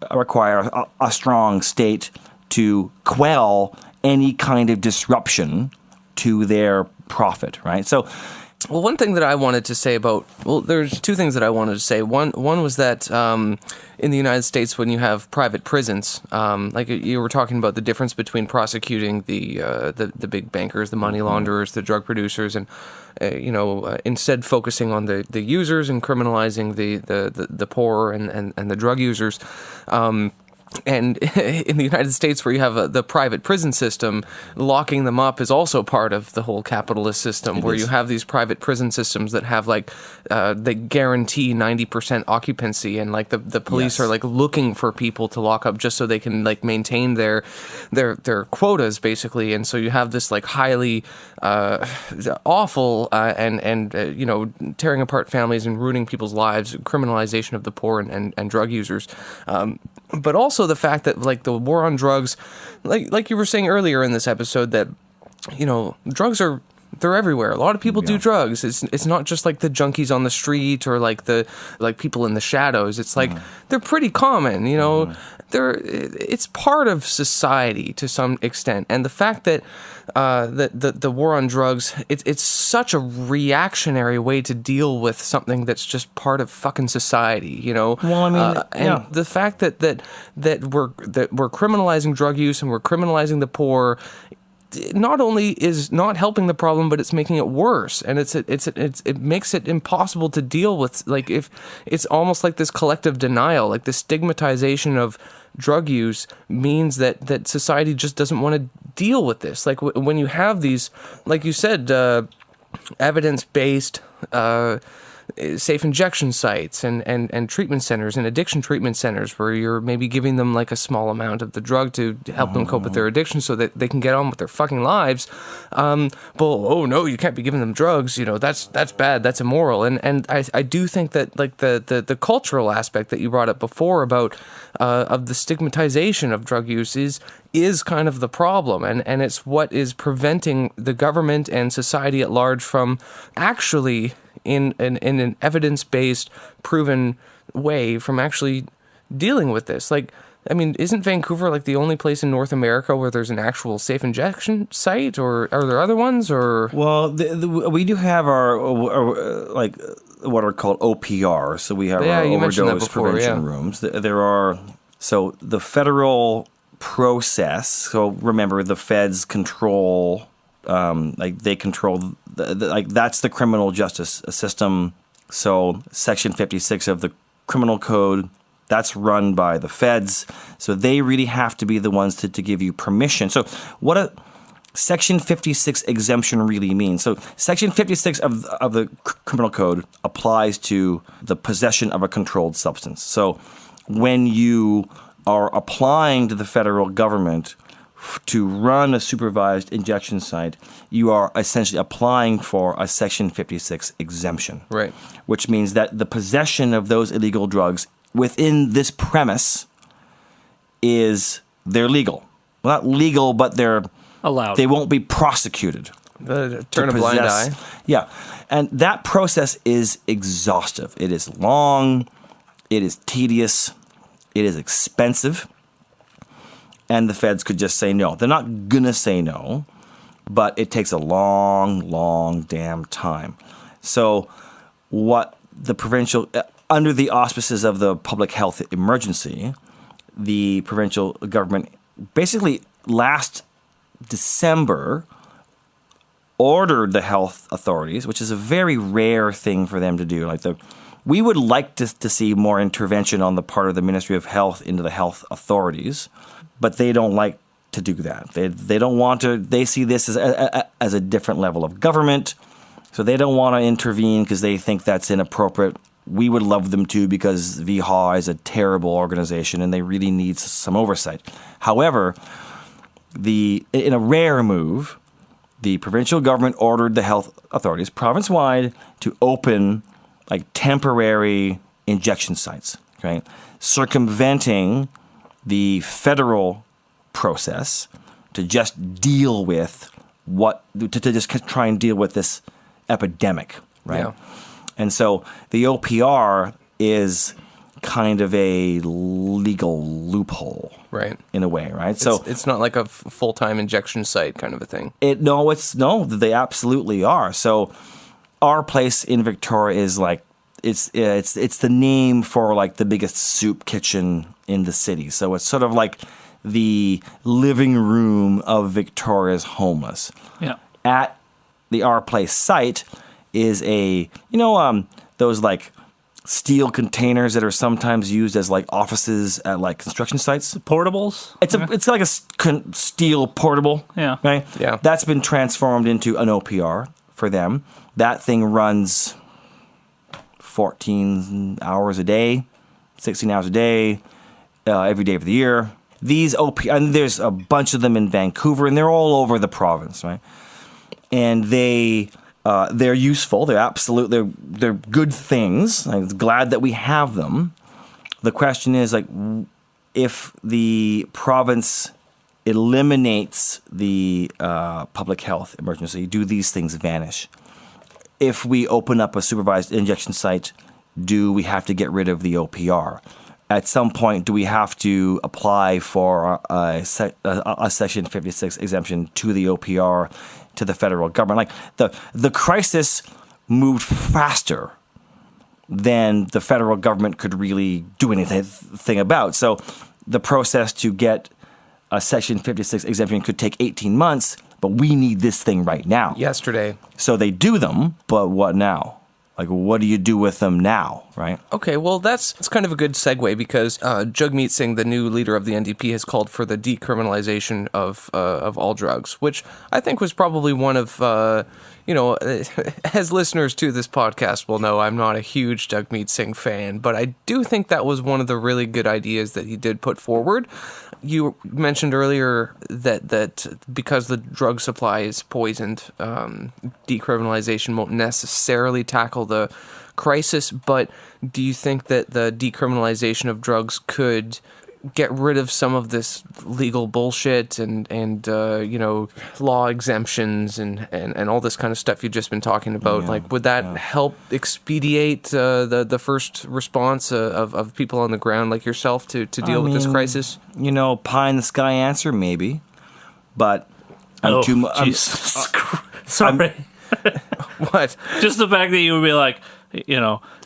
require a strong state to quell any kind of disruption to their profit. Right, so. Well, one thing that I wanted to say there's two things that I wanted to say. One was that in the United States, when you have private prisons, like you were talking about the difference between prosecuting the big bankers, the money launderers, the drug producers, and instead focusing on the users and criminalizing the poor and the drug users. And in the United States, where you have the private prison system, locking them up is also part of the whole capitalist system, where you have these private prison systems that have like they guarantee 90% occupancy, and like the police are like looking for people to lock up just so they can like maintain their quotas basically. And so you have this like highly awful and you know, tearing apart families and ruining people's lives, criminalization of the poor and drug users. But also the fact that like the war on drugs, like you were saying earlier in this episode, that, you know, they're everywhere. A lot of people do drugs. It's not just like the junkies on the street or like people in the shadows. It's like they're pretty common, you know. It's part of society to some extent. And the fact that the war on drugs, it's such a reactionary way to deal with something that's just part of fucking society, you know. Well, I mean, and the fact that we're criminalizing drug use and we're criminalizing the poor, not only is not helping the problem, but it's making it worse, and it makes it impossible to deal with. Like, if it's almost like this collective denial, like the stigmatization of drug use means that society just doesn't want to deal with this. Like when you have these, like you said, evidence-based safe injection sites and treatment centers and addiction treatment centers where you're maybe giving them like a small amount of the drug to help them cope with their addiction so that they can get on with their fucking lives. But oh no, you can't be giving them drugs. You know, that's bad. That's immoral. And I do think that like the cultural aspect that you brought up before about of the stigmatization of drug use is kind of the problem, and it's what is preventing the government and society at large from actually in an evidence-based, proven way from actually dealing with this. Like, I mean, isn't Vancouver like the only place in North America where there's an actual safe injection site, or are there other ones? Or well, we do have our like what are called OPR. So we have our overdose prevention rooms. There are the federal process. So remember, the feds control. They control that's the criminal justice system. So Section 56 of the Criminal Code, that's run by the feds. So they really have to be the ones to give you permission. So what a Section 56 exemption really means. So Section 56 of the Criminal Code applies to the possession of a controlled substance. So when you are applying to the federal government to run a supervised injection site, you are essentially applying for a Section 56 exemption. Right. Which means that the possession of those illegal drugs within this premise they're legal. Well, not legal, but they're allowed. They won't be prosecuted. Turn a blind eye. Yeah. And that process is exhaustive. It is long, it is tedious, it is expensive. And the feds could just say no. They're not going to say no, but it takes a long, long damn time. So what the provincial, under the auspices of the public health emergency, the provincial government basically last December ordered the health authorities, which is a very rare thing for them to do. We would like to see more intervention on the part of the Ministry of Health into the health authorities, but they don't like to do that. They don't want to. They see this as a different level of government, so they don't want to intervene because they think that's inappropriate. We would love them to because VHA is a terrible organization and they really need some oversight. However, in a rare move, the provincial government ordered the health authorities province-wide to open temporary injection sites, okay, circumventing the federal process to just deal with to just try and deal with this epidemic, right? Yeah. And so the OPR is kind of a legal loophole, right? In a way, right? It's not like a full-time injection site kind of a thing. They absolutely are. So our place in Victoria is it's the name for the biggest soup kitchen in the city. So it's sort of like the living room of Victoria's homeless. Yeah. At the Our Place site is those steel containers that are sometimes used as like offices at like construction sites. Portables? It's like a steel portable. Yeah. Right? Yeah. That's been transformed into an OPR for them. That thing runs 14 hours a day, 16 hours a day, every day of the year. These and there's a bunch of them in Vancouver, and they're all over the province, right? And they're useful. They're good things. I'm glad that we have them. The question is, like, if the province eliminates the public health emergency, do these things vanish? If we open up a supervised injection site, do we have to get rid of the OPR? At some point, do we have to apply for a Section 56 exemption to the OPR, to the federal government? Like the crisis moved faster than the federal government could really do anything about. So the process to get a Section 56 exemption could take 18 months, but we need this thing right now. Yesterday. So they do them, but what now? Like, what do you do with them now, right? Okay, well, that's kind of a good segue because Jagmeet Singh, the new leader of the NDP, has called for the decriminalization of all drugs, which I think was probably one of, as listeners to this podcast will know, I'm not a huge Jagmeet Singh fan, but I do think that was one of the really good ideas that he did put forward. You mentioned earlier that because the drug supply is poisoned, decriminalization won't necessarily tackle the crisis, but do you think that the decriminalization of drugs could get rid of some of this legal bullshit and law exemptions and all this kind of stuff you've just been talking about? Like, would that help expedite the first response of people on the ground like yourself to deal with this crisis? Pie in the sky answer, maybe, but Sorry. What? Just the fact that you would be like,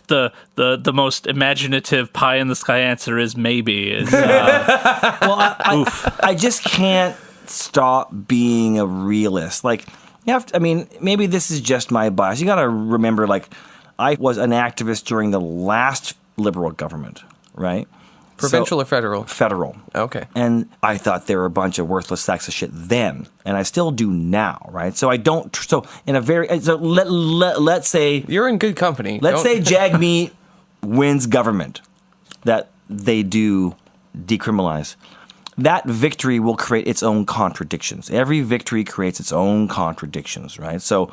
the most imaginative pie in the sky answer is maybe. Is, I just can't stop being a realist. Like, maybe this is just my bias. You got to remember, like, I was an activist during the last Liberal government, right? Provincial or federal? Federal. Okay. And I thought they were a bunch of worthless sacks of shit then, and I still do now, right? So I don't. So let's say you're in good company. Let's say Jagmeet wins government, that they do decriminalize. That victory will create its own contradictions. Every victory creates its own contradictions, right? So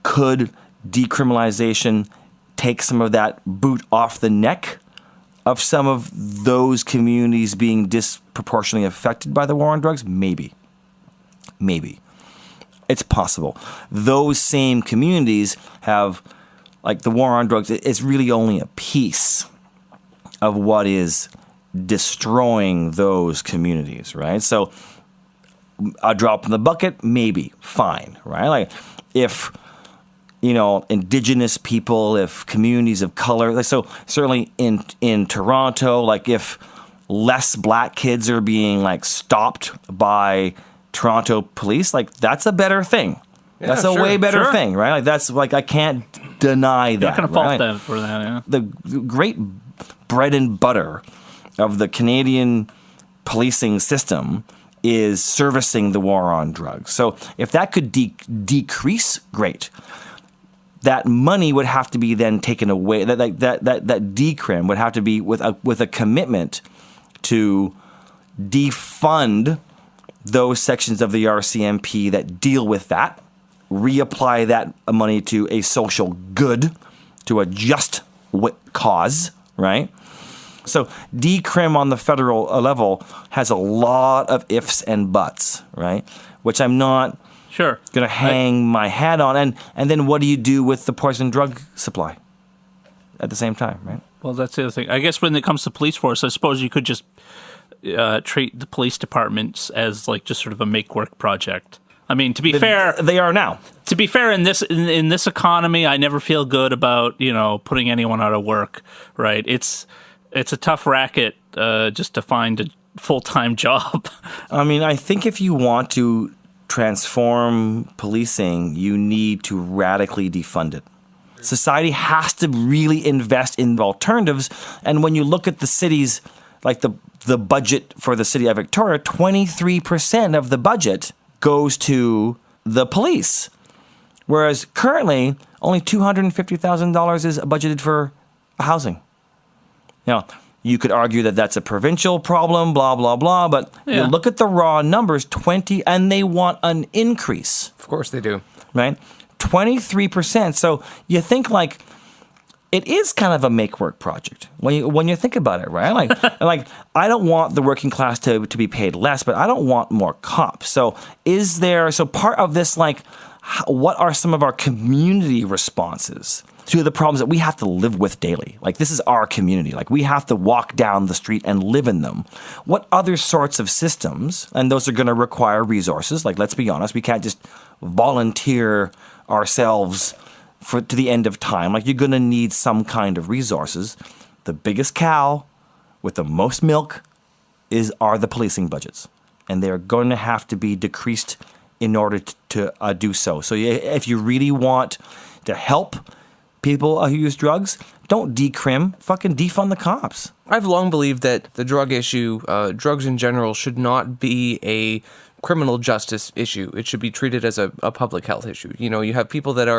could decriminalization take some of that boot off the neck of some of those communities being disproportionately affected by the war on drugs? Maybe. It's possible. Those same communities have, like, the war on drugs, it's really only a piece of what is destroying those communities, right? So a drop in the bucket, maybe, fine, right? Like, if indigenous people, if communities of color, like, so certainly in Toronto, like, if less black kids are being, like, stopped by Toronto police, like, that's a better thing. Yeah, that's a way better thing, right? Like, that's, like, I can't deny that. You're not going to fault right? them for that, yeah. The great bread and butter of the Canadian policing system is servicing the war on drugs. So if that could decrease, great. That money would have to be then taken away. That decrim would have to be with a commitment to defund those sections of the RCMP that deal with that, reapply that money to a social good, to a just cause, right? So decrim on the federal level has a lot of ifs and buts, right? Which I'm not going to hang my hat on. And then what do you do with the poison drug supply at the same time, right? Well, that's the other thing. I guess when it comes to police force, I suppose you could just treat the police departments as, like, just sort of a make-work project. I mean, to be fair, they are now. To be fair, in this economy, I never feel good about putting anyone out of work. Right? It's a tough racket just to find a full-time job. I mean, I think if you want to transform policing, you need to radically defund it. Society has to really invest in alternatives. And when you look at the cities, like the budget for the city of Victoria, 23% of the budget goes to the police. Whereas currently, only $250,000 is budgeted for housing. Now, you could argue that that's a provincial problem, blah, blah, blah, but you look at the raw numbers, and they want an increase. Of course they do. Right? 23%. So you think like it is kind of a make-work project when you think about it, right? Like I don't want the working class to be paid less, but I don't want more cops. So part of this, like, what are some of our community responses to the problems that we have to live with daily? Like, this is our community. Like, we have to walk down the street and live in them. What other sorts of systems, and those are going to require resources. Like, let's be honest, we can't just volunteer ourselves to the end of time. Like, you're going to need some kind of resources. The biggest cow with the most milk are the policing budgets. And they're going to have to be decreased in order to do so. So if you really want to help people who use drugs, don't fucking defund the cops. I've long believed that the drug issue, drugs in general, should not be a criminal justice issue. It should be treated as a public health issue. You know, you have people that,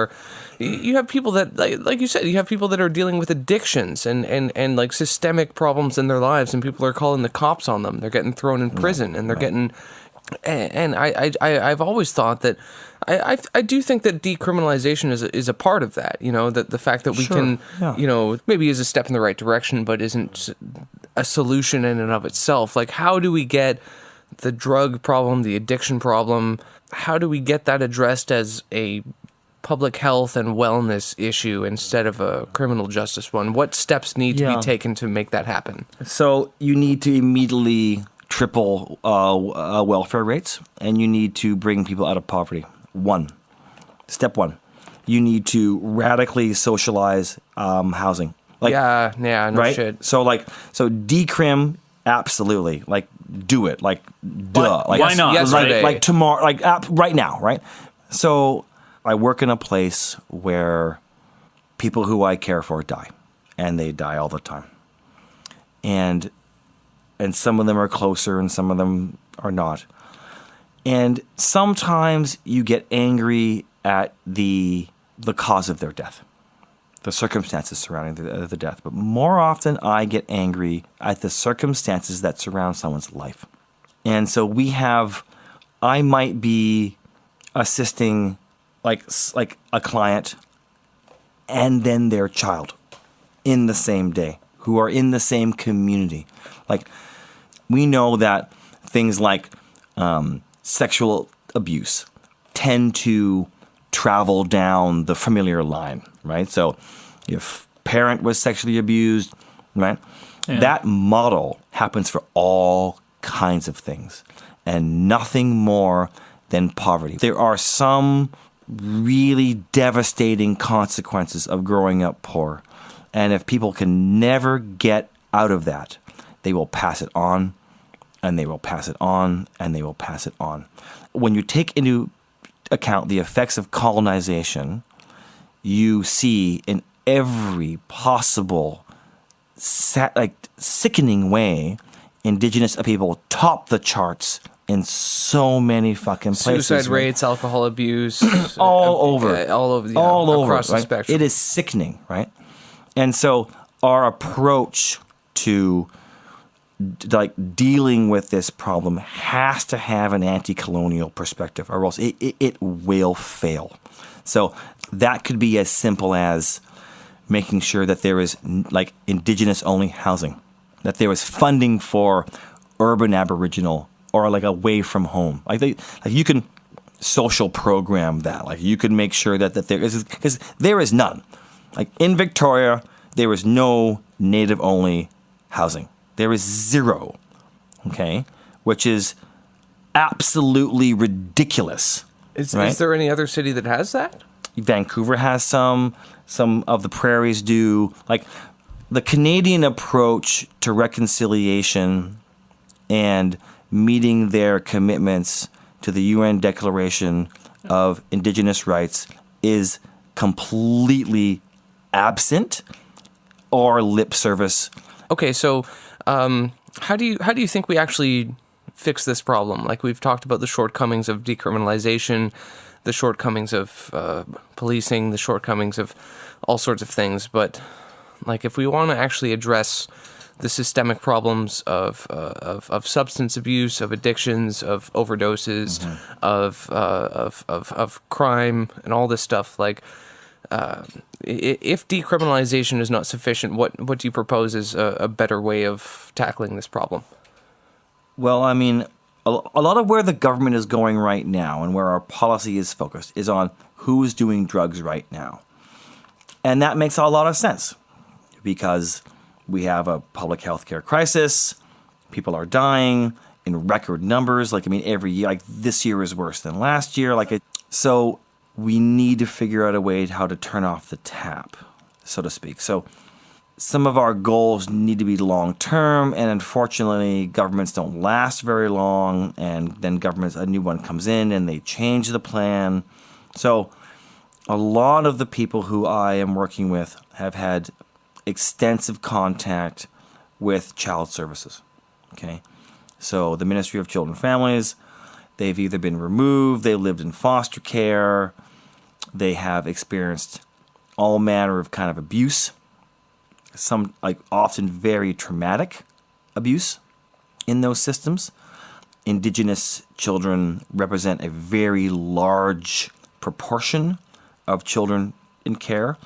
like you said, you have people that are dealing with addictions and like systemic problems in their lives, and people are calling the cops on them. They're getting thrown in prison, and they're getting. And I've always thought that I do think that decriminalization is a part of that. You know, that the fact that we can, you know, maybe is a step in the right direction, but isn't a solution in and of itself. Like, how do we get the drug problem, the addiction problem, how do we get that addressed as a public health and wellness issue instead of a criminal justice one? What steps need to be taken to make that happen? So you need to immediately triple welfare rates, and you need to bring people out of poverty. Step one. You need to radically socialize housing. Like, no right? shit. So decrim, absolutely. Like, do it. Like, duh. Like, why not? Yesterday. Like tomorrow. Like, right now. Right. So I work in a place where people who I care for die, and they die all the time. And some of them are closer and some of them are not. And sometimes you get angry at the cause of their death, the circumstances surrounding the death. But more often I get angry at the circumstances that surround someone's life. And so I might be assisting like a client and then their child in the same day, who are in the same community. Like, we know that things like sexual abuse tend to travel down the familiar line, right? So if parent was sexually abused, right? Yeah. That model happens for all kinds of things and nothing more than poverty. There are some really devastating consequences of growing up poor. And if people can never get out of that, they will pass it on, and they will pass it on, and they will pass it on. When you take into account the effects of colonization, you see in every possible sickening way, Indigenous people top the charts in so many fucking places. Suicide rates, alcohol abuse, all over, across the spectrum. It is sickening, right? And so our approach to dealing with this problem has to have an anti-colonial perspective, or else it will fail. So that could be as simple as making sure that there is Indigenous only housing, that there is funding for urban Aboriginal or away from home. You can social program that. You can make sure that there is, because there is none. In Victoria, there is no native only housing. There is zero, okay, which is absolutely ridiculous. Is there any other city that has that? Vancouver has some of the prairies do. The Canadian approach to reconciliation and meeting their commitments to the UN Declaration of Indigenous Rights is completely absent or lip service. Okay, so how do you think we actually fix this problem? Like, we've talked about the shortcomings of decriminalization, the shortcomings of policing, the shortcomings of all sorts of things. But like, if we want to actually address the systemic problems of substance abuse, of addictions, of overdoses, of crime, and all this stuff, like, if decriminalization is not sufficient, what do you propose is a better way of tackling this problem? Well, I mean, a lot of where the government is going right now and where our policy is focused is on who's doing drugs right now. And that makes a lot of sense because we have a public health care crisis. People are dying in record numbers. Like, I mean, every year, like this year is worse than last year. So we need to figure out a way how to turn off the tap, so to speak. So some of our goals need to be long-term, and unfortunately, governments don't last very long, and then a new one comes in, and they change the plan. So a lot of the people who I am working with have had extensive contact with child services, okay? So the Ministry of Children and Families, they've either been removed, they lived in foster care, they have experienced all manner of kind of abuse, some like often very traumatic abuse in those systems. Indigenous children represent a very large proportion of children in care.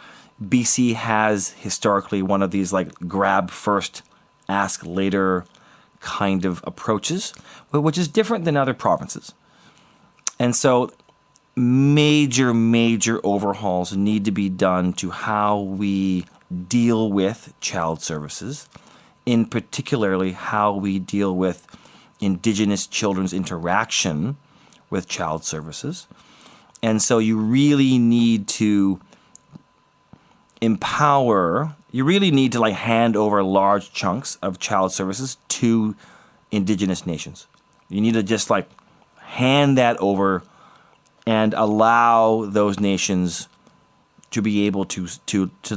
BC has historically one of these like grab first, ask later kind of approaches, which is different than other provinces. And so major overhauls need to be done to how we deal with child services, in particularly how we deal with Indigenous children's interaction with child services. And so you really need to like hand over large chunks of child services to Indigenous nations. You need to just like hand that over and allow those nations to be able to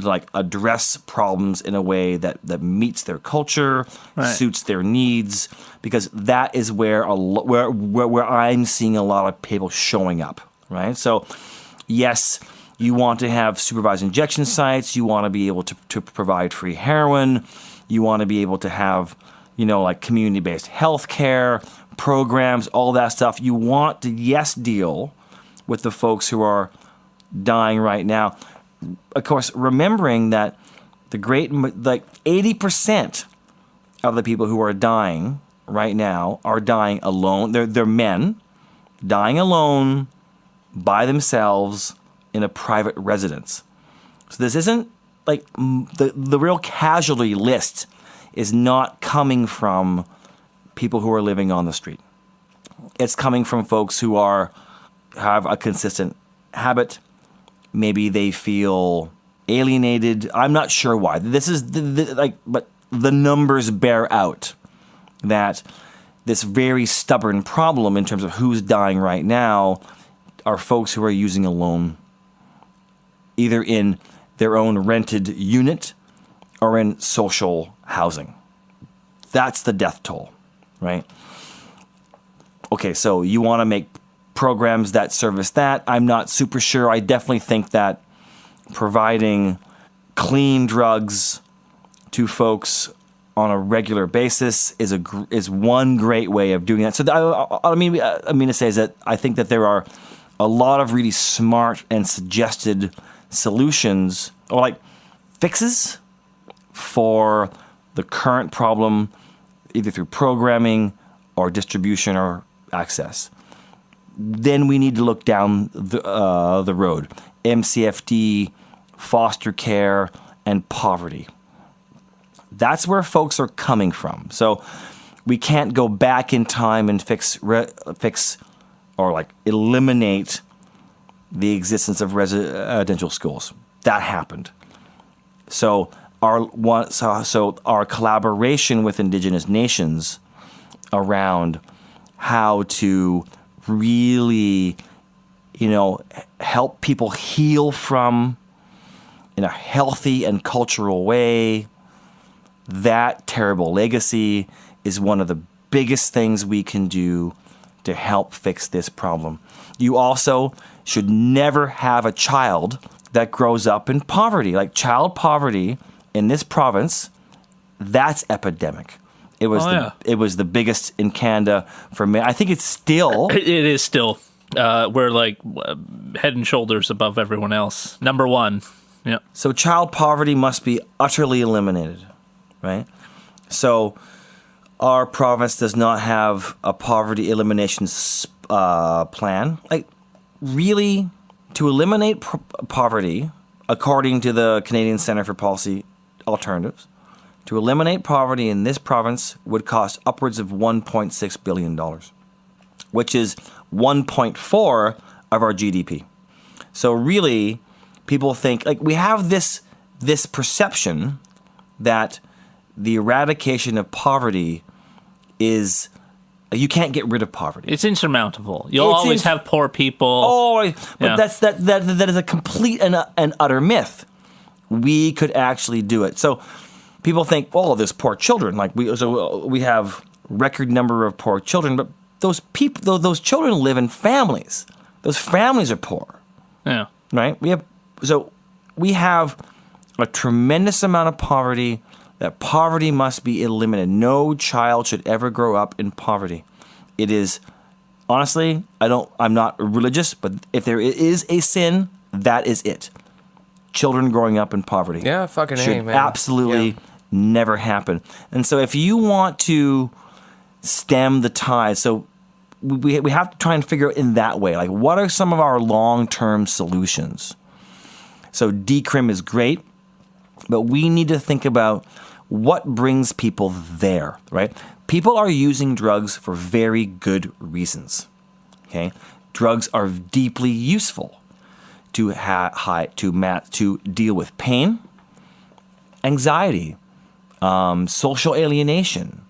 like address problems in a way that meets their culture, right, suits their needs, because that is where where I'm seeing a lot of people showing up, right? So yes, you want to have supervised injection sites, you want to be able to provide free heroin, you want to be able to have, like community-based health care programs, all that stuff. You want to, yes, deal with the folks who are dying right now. Of course, remembering that 80% of the people who are dying right now are dying alone. They're men dying alone by themselves in a private residence. So this isn't like the real casualty list is not coming from people who are living on the street. It's coming from folks who have a consistent habit. Maybe they feel alienated. I'm not sure why. This is but the numbers bear out that this very stubborn problem in terms of who's dying right now are folks who are using alone, either in their own rented unit or in social housing. That's the death toll, right? Okay, so you want to make programs that service that. I'm not super sure. I definitely think that providing clean drugs to folks on a regular basis is one great way of doing that. So I mean to say is that I think that there are a lot of really smart and suggested solutions or like fixes for the current problem, either through programming or distribution or access. Then we need to look down the road. MCFD, foster care, and poverty. That's where folks are coming from. So we can't go back in time and fix or like eliminate the existence of residential schools. That happened. So our collaboration with Indigenous nations around how to really, help people heal from in a healthy and cultural way, that terrible legacy is one of the biggest things we can do to help fix this problem. You also should never have a child that grows up in poverty. Like child poverty in this province, that's epidemic. It was it was the biggest in Canada for me. I think it's still. It is still. We're like head and shoulders above everyone else. Number one. Yeah. So child poverty must be utterly eliminated, right? So our province does not have a poverty elimination plan. Like, really, to eliminate poverty, according to the Canadian Centre for Policy Alternatives, to eliminate poverty in this province would cost upwards of $1.6 billion, which is 1.4 of our GDP. So really, people think, like, we have this perception that the eradication of poverty is, you can't get rid of poverty. It's insurmountable. You'll always have poor people. That is a complete and utter myth. We could actually do it. So people think, oh, there's poor children. Like we have record number of poor children, but those children live in families. Those families are poor. Yeah. Right? We have a tremendous amount of poverty. That poverty must be eliminated. No child should ever grow up in poverty. It is, honestly, I'm not religious, but if there is a sin, that is it. Children growing up in poverty. Yeah, fucking should man. absolutely never happen. And so if you want to stem the tide, so we have to try and figure out in that way, like, what are some of our long-term solutions? So decrim is great, but we need to think about what brings people there, right? People are using drugs for very good reasons, okay? Drugs are deeply useful to deal with pain, anxiety, social alienation.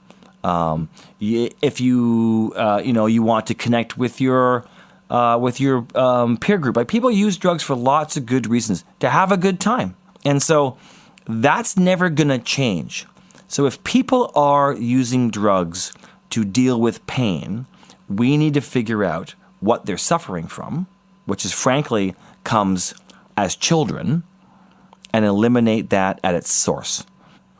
If you want to connect with your peer group, like, people use drugs for lots of good reasons, to have a good time, and so that's never going to change. So if people are using drugs to deal with pain, we need to figure out what they're suffering from, which is frankly comes as children, and eliminate that at its source.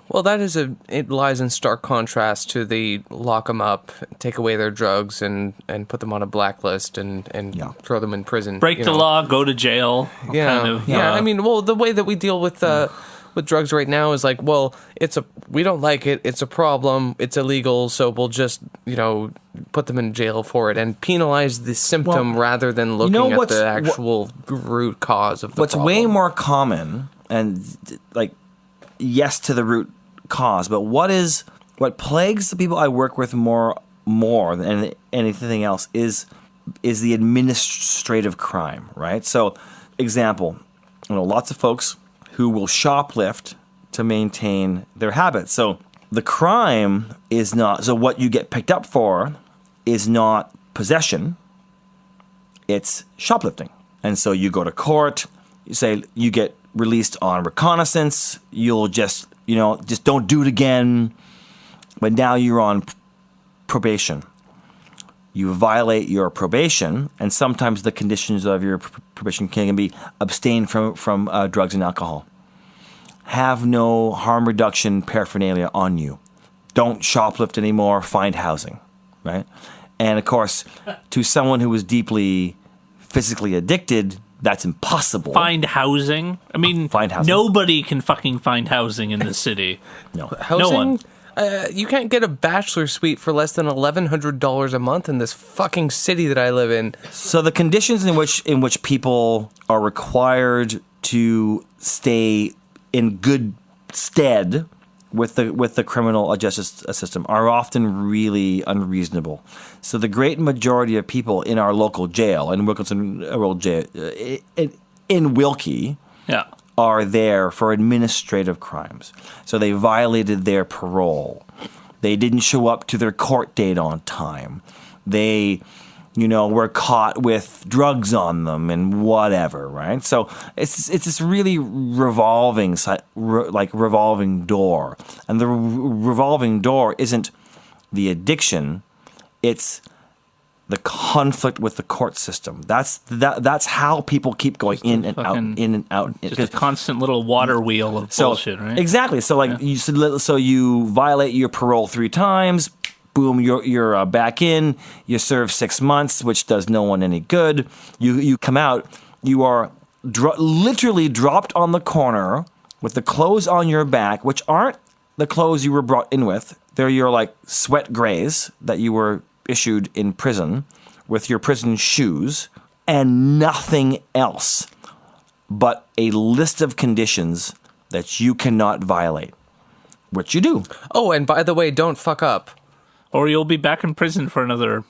Well, it lies in stark contrast to the lock them up, take away their drugs, and put them on a blacklist and throw them in prison. Break the law, go to jail. I mean, well, the way that we deal with drugs right now is like, well, we don't like it, it's a problem, it's illegal, so we'll just, put them in jail for it and penalize the symptom rather than looking at the actual root cause of the problem. What's way more common, and like, yes to the root cause, but what plagues the people I work with more than anything else is the administrative crime, right? So, example, lots of folks who will shoplift to maintain their habits. So the crime is not, so what you get picked up for is not possession, it's shoplifting. And so you go to court, you say you get released on reconnaissance, you'll just don't do it again, but now you're on probation. You violate your probation, and sometimes the conditions of your probation can be abstain from drugs and alcohol. Have no harm reduction paraphernalia on you. Don't shoplift anymore. Find housing, right? And of course, to someone who is deeply physically addicted, that's impossible. Find housing? I mean, find housing. Nobody can fucking find housing in this city. No. Housing? No one. You can't get a bachelor suite for less than $1,100 a month in this fucking city that I live in. So the conditions in which people are required to stay in good stead with the criminal justice system are often really unreasonable. So the great majority of people in our local jail, in Wilkinson jail, in Wilkie, are there for administrative crimes. So they violated their parole. They didn't show up to their court date on time. They were caught with drugs on them and whatever, right? So it's this really revolving door, and the revolving door isn't the addiction; it's the conflict with the court system. That's how people keep going in and out. Just a constant little water wheel of bullshit, right? Exactly. So you violate your parole 3 times. Boom, you're back in. You serve 6 months, which does no one any good. You come out. You are literally dropped on the corner with the clothes on your back, which aren't the clothes you were brought in with. They're your sweat grays that you were issued in prison with your prison shoes, and nothing else but a list of conditions that you cannot violate, which you do. Oh, and by the way, don't fuck up. Or you'll be back in prison for another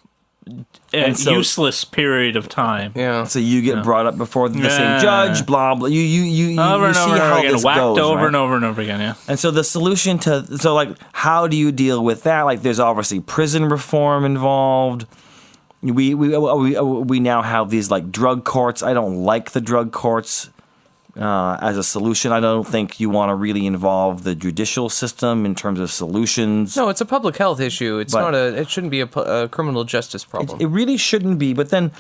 useless period of time. Yeah. So you get brought up before the same judge, blah blah. You over and see over how again, this whacked goes, over right? and over and over again. Yeah. And so the solution how do you deal with that? There's obviously prison reform involved. We now have these drug courts. I don't like the drug courts as a solution. I don't think you want to really involve the judicial system in terms of solutions. No, it's a public health issue. It shouldn't be a criminal justice problem. It really shouldn't be. But then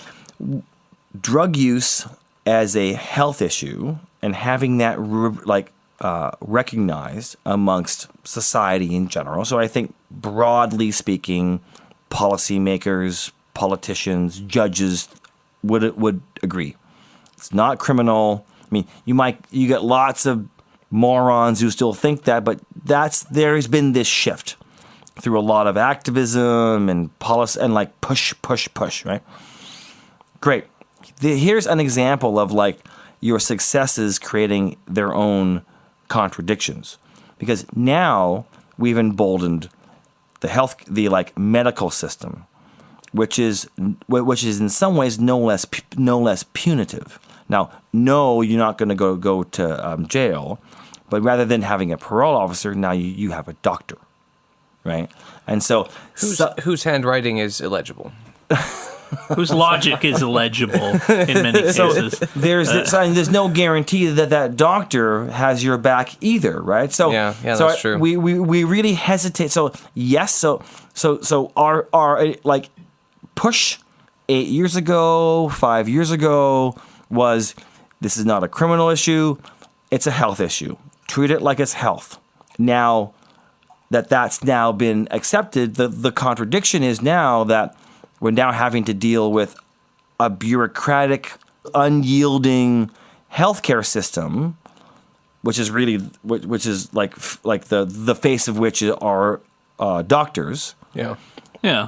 drug use as a health issue and having that recognized amongst society in general. So I think broadly speaking, policymakers, politicians, judges would agree. It's not criminal. I mean, you get lots of morons who still think that, but there's been this shift through a lot of activism and policy and push, right? Great. Here's an example of your successes creating their own contradictions, because now we've emboldened the medical system, which is in some ways no less punitive. Now, no, you're not going to go to jail, but rather than having a parole officer, now you have a doctor, right? And so whose handwriting is illegible. Whose logic is illegible in many cases. There's no guarantee that doctor has your back either, right? So yeah, that's true. We really hesitate. So yes, so our push 8 years ago, 5 years ago was, this is not a criminal issue, it's a health issue. Treat it like it's health. Now that's now been accepted, the contradiction is now that we're now having to deal with a bureaucratic, unyielding healthcare system, which is the face of which are doctors. Yeah.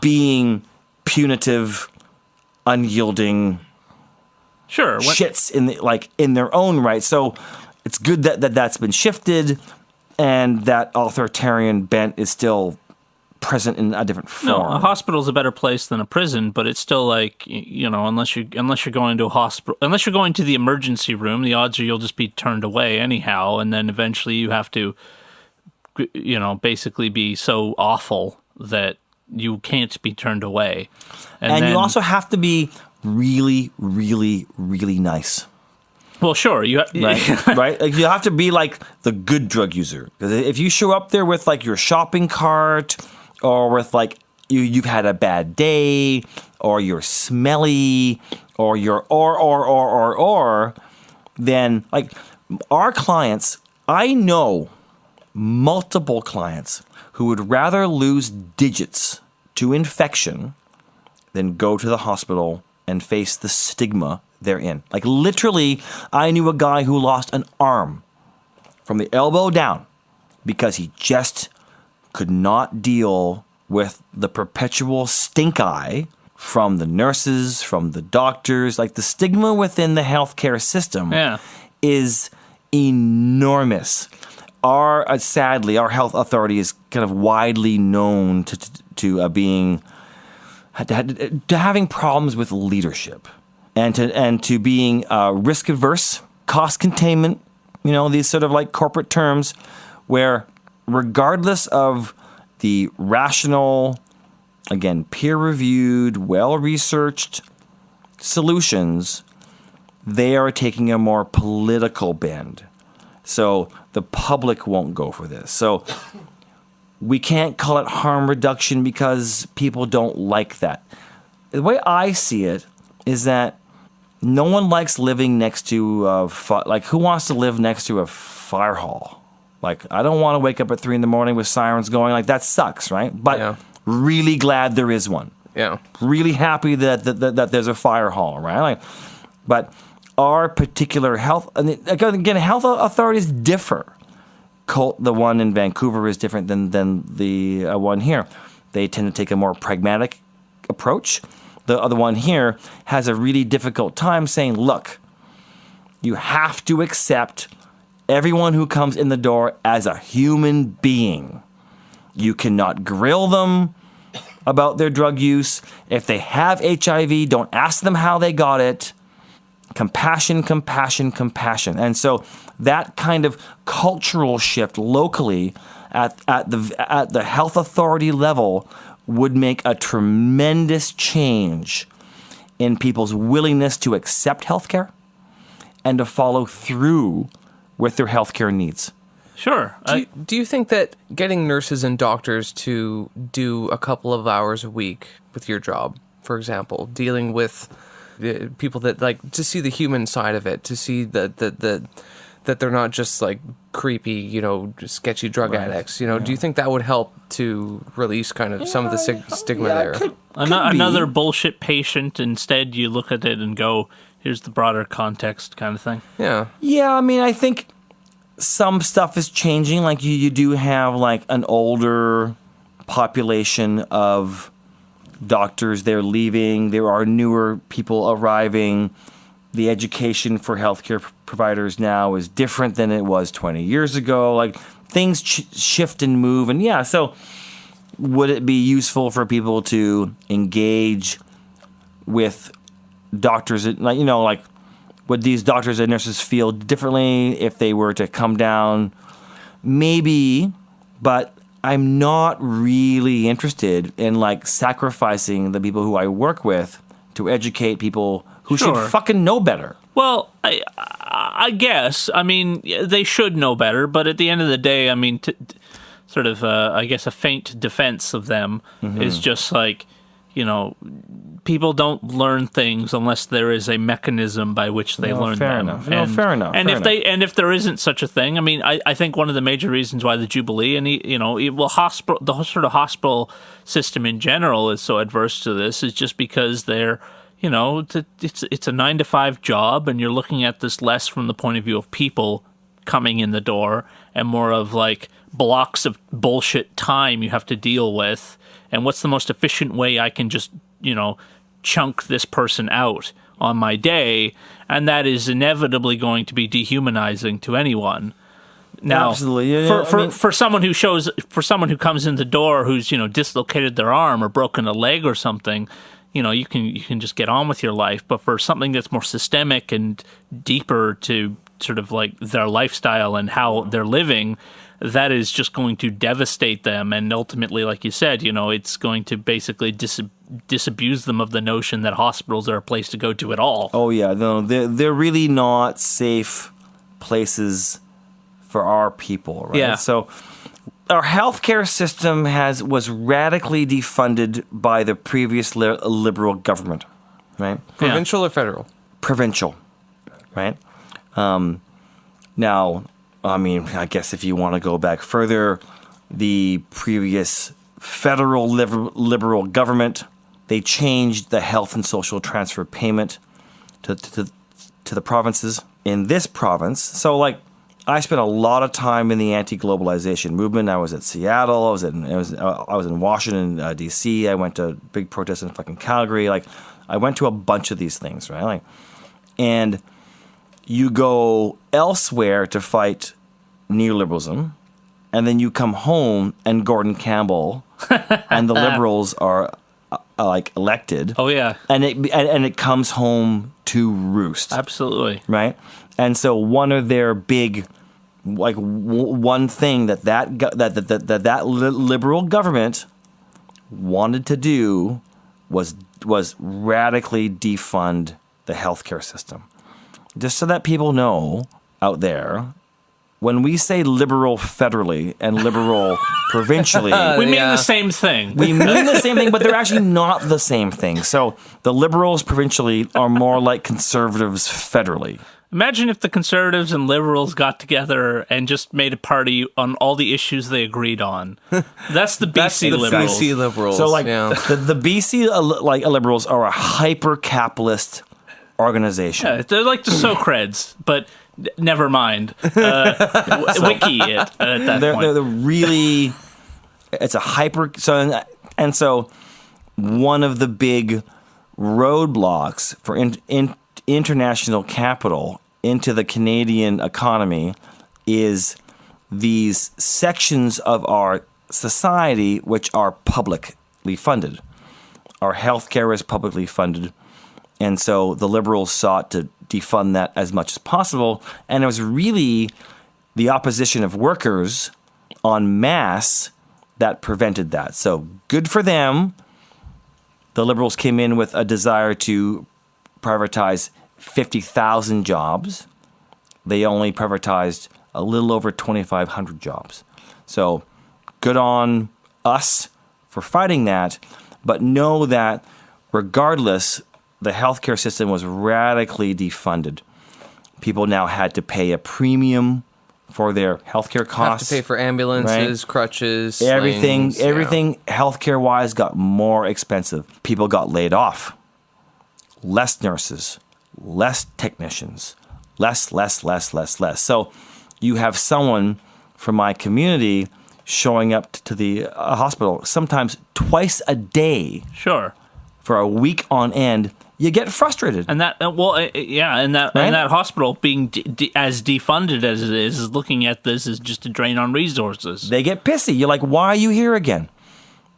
Being punitive, unyielding. Sure. Shits in their own right. So it's good that's been shifted, and that authoritarian bent is still present in a different form. No, a hospital's a better place than a prison, but it's still unless you're going to a hospital, unless you're going to the emergency room, the odds are you'll just be turned away anyhow, and then eventually you have to, basically be so awful that you can't be turned away. And you also have to be really, really, really nice. Well, sure. Right? You have to be the good drug user. Because if you show up there with your shopping cart, or with you've had a bad day, or you're smelly, or you're then our clients, I know multiple clients who would rather lose digits to infection than go to the hospital and face the stigma they're in. Literally, I knew a guy who lost an arm from the elbow down because he just could not deal with the perpetual stink eye from the nurses, from the doctors. The stigma within the healthcare system is enormous. Sadly, our health authority is kind of widely known to having problems with leadership, and to being risk averse, cost containment. These sort of corporate terms, where regardless of the rational again, peer-reviewed, well-researched solutions, they are taking a more political bend. So the public won't go for this. So we can't call it harm reduction because people don't like that. The way I see it is that no one likes living next to who wants to live next to a fire hall? Like, I don't want to wake up at 3 a.m. with sirens going. Like, that sucks, right? But really glad there is one. Yeah. Really happy that there's a fire hall, right? Like, but our particular health, and again, health authorities differ. The one in Vancouver is different than the one here. They tend to take a more pragmatic approach. The other one here has a really difficult time saying, look, you have to accept everyone who comes in the door as a human being. You cannot grill them about their drug use. If they have HIV, don't ask them how they got it. Compassion, compassion, compassion. And so that kind of cultural shift locally at the health authority level would make a tremendous change in people's willingness to accept healthcare and to follow through with their healthcare needs. Sure. Do you think that getting nurses and doctors to do a couple of hours a week with your job, for example, dealing with people that like to see the human side of it, to see that they're not just like creepy, sketchy drug addicts, do you think that would help to release kind of some of the stigma there? Another bullshit patient, instead you look at it and go, here's the broader context kind of thing. Yeah. Yeah, I mean, I think some stuff is changing. Like you do have like an older population of doctors. They're leaving. There are newer people arriving. The education for healthcare providers now is different than it was 20 years ago. Like things shift and move. And yeah, so would it be useful for people to engage with doctors, would these doctors and nurses feel differently if they were to come down? Maybe, but I'm not really interested in like sacrificing the people who I work with to educate people who should fucking know better. Well, I guess. I mean, they should know better, but at the end of the day, I mean, I guess a faint defense of them is just like, people don't learn things unless there is a mechanism by which they learn them. Fair enough. If there isn't such a thing, I mean, I think one of the major reasons why the Jubilee and the sort of hospital system in general is so adverse to this is just because they're, it's a 9-to-5 job, and you're looking at this less from the point of view of people coming in the door and more of like blocks of bullshit time you have to deal with. And what's the most efficient way I can just, chunk this person out on my day? And that is inevitably going to be dehumanizing to anyone. Now, absolutely. For someone who comes in the door who's, dislocated their arm or broken a leg or something, you can just get on with your life. But for something that's more systemic and deeper to sort of like their lifestyle and how they're living, that is just going to devastate them. And ultimately, like you said, it's going to basically disabuse them of the notion that hospitals are a place to go to at all. Oh, yeah. No, they're really not safe places for our people, right? Yeah. So our healthcare system was radically defunded by the previous liberal government, right? Provincial or federal? Provincial, right? Now, I mean, I guess if you want to go back further, the previous federal liberal government, they changed the health and social transfer payment to the provinces. In this province, so like I spent a lot of time in the anti-globalization movement. I was at Seattle. I was in Washington, D.C. I went to big protests in fucking Calgary. Like I went to a bunch of these things, right? Like, and you go elsewhere to fight neoliberalism, and then you come home and Gordon Campbell and the Liberals are like elected. Oh yeah, and it comes home to roost. Absolutely, right. And so one of their big, one thing that liberal government wanted to do was radically defund the healthcare system. Just so that people know out there, when we say liberal federally and liberal provincially, we mean the same thing. we mean the same thing, but they're actually not the same thing. So the liberals provincially are more like conservatives federally. Imagine if the conservatives and liberals got together and just made a party on all the issues they agreed on. That's the BC liberals. BC liberals. So the BC liberals are a hyper-capitalist organization. Yeah, they're like the Socreds, but never mind. Wiki it at that point. They're really, it's a hyper, so one of the big roadblocks for international capital into the Canadian economy is these sections of our society which are publicly funded. Our healthcare is publicly funded, and so the Liberals sought to defund that as much as possible, and it was really the opposition of workers en masse that prevented that. So good for them. The Liberals came in with a desire to privatize 50,000 jobs. They only privatized a little over 2,500 jobs. So good on us for fighting that, but know that regardless, the healthcare system was radically defunded. People now had to pay a premium for their healthcare costs. Have to pay for ambulances, right? crutches, Everything slings, healthcare-wise got more expensive. People got laid off. Less nurses, less technicians, less. So you have someone from my community showing up to the hospital sometimes twice a day. Sure. For a week on end. You get frustrated. And that, and that hospital being as defunded as it is looking at this as just a drain on resources. They get pissy. You're like, why are you here again?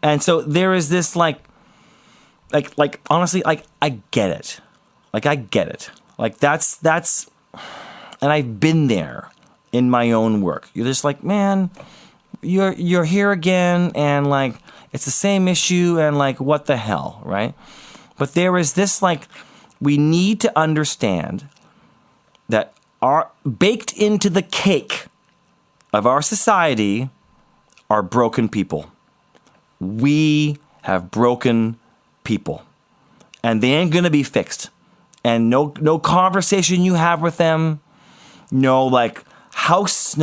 And so there is this honestly, I get it. I get it. That's, and I've been there in my own work. You're just like, man, you're here again, and it's the same issue, and what the hell, right? But there is this, we need to understand that baked into the cake of our society are broken people. We have broken people. And they ain't going to be fixed. And no conversation you have with them, no housing,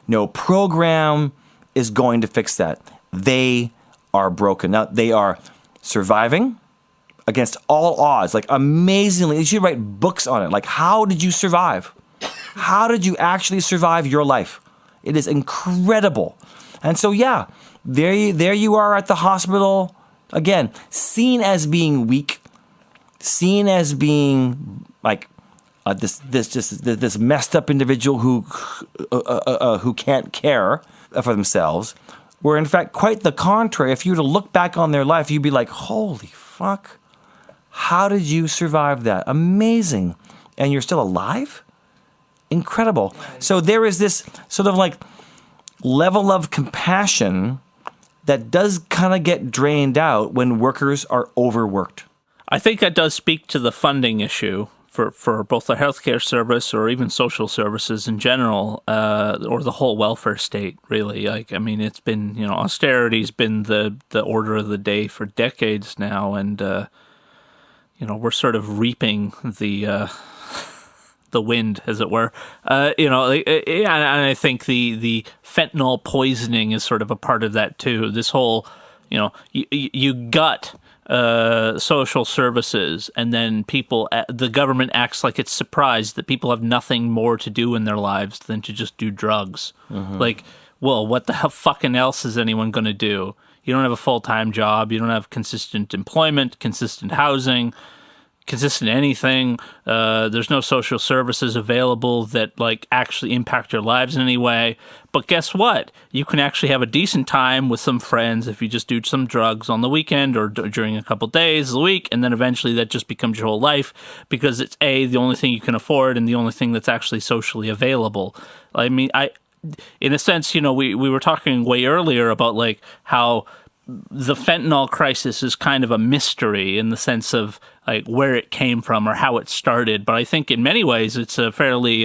no program is going to fix that. They are broken. Now, they are surviving against all odds, amazingly. You should write books on it. How did you survive? How did you actually survive your life? It is incredible. And so, yeah, there you are at the hospital, again, seen as being weak, seen as being this messed up individual who can't care for themselves. Where in fact, quite the contrary, if you were to look back on their life, you'd be like, holy fuck, how did you survive that? Amazing. And you're still alive? Incredible. So there is this sort of level of compassion that does kind of get drained out when workers are overworked. I think that does speak to the funding issue for both the healthcare service or even social services in general, or the whole welfare state, really. It's been, austerity's been the order of the day for decades now, and, we're sort of reaping the wind, as it were. And I think the fentanyl poisoning is sort of a part of that too. This whole, you gut social services, and then the government acts like it's surprised that people have nothing more to do in their lives than to just do drugs. Mm-hmm. Well, what the hell fucking else is anyone going to do? You don't have a full-time job. You don't have consistent employment, consistent housing, consistent anything. There's no social services available that actually impact your lives in any way. But guess what? You can actually have a decent time with some friends if you just do some drugs on the weekend or during a couple days a week, and then eventually that just becomes your whole life because it's the only thing you can afford and the only thing that's actually socially available. In a sense, we were talking way earlier about how the fentanyl crisis is kind of a mystery in the sense of like where it came from or how it started. But I think in many ways it's a fairly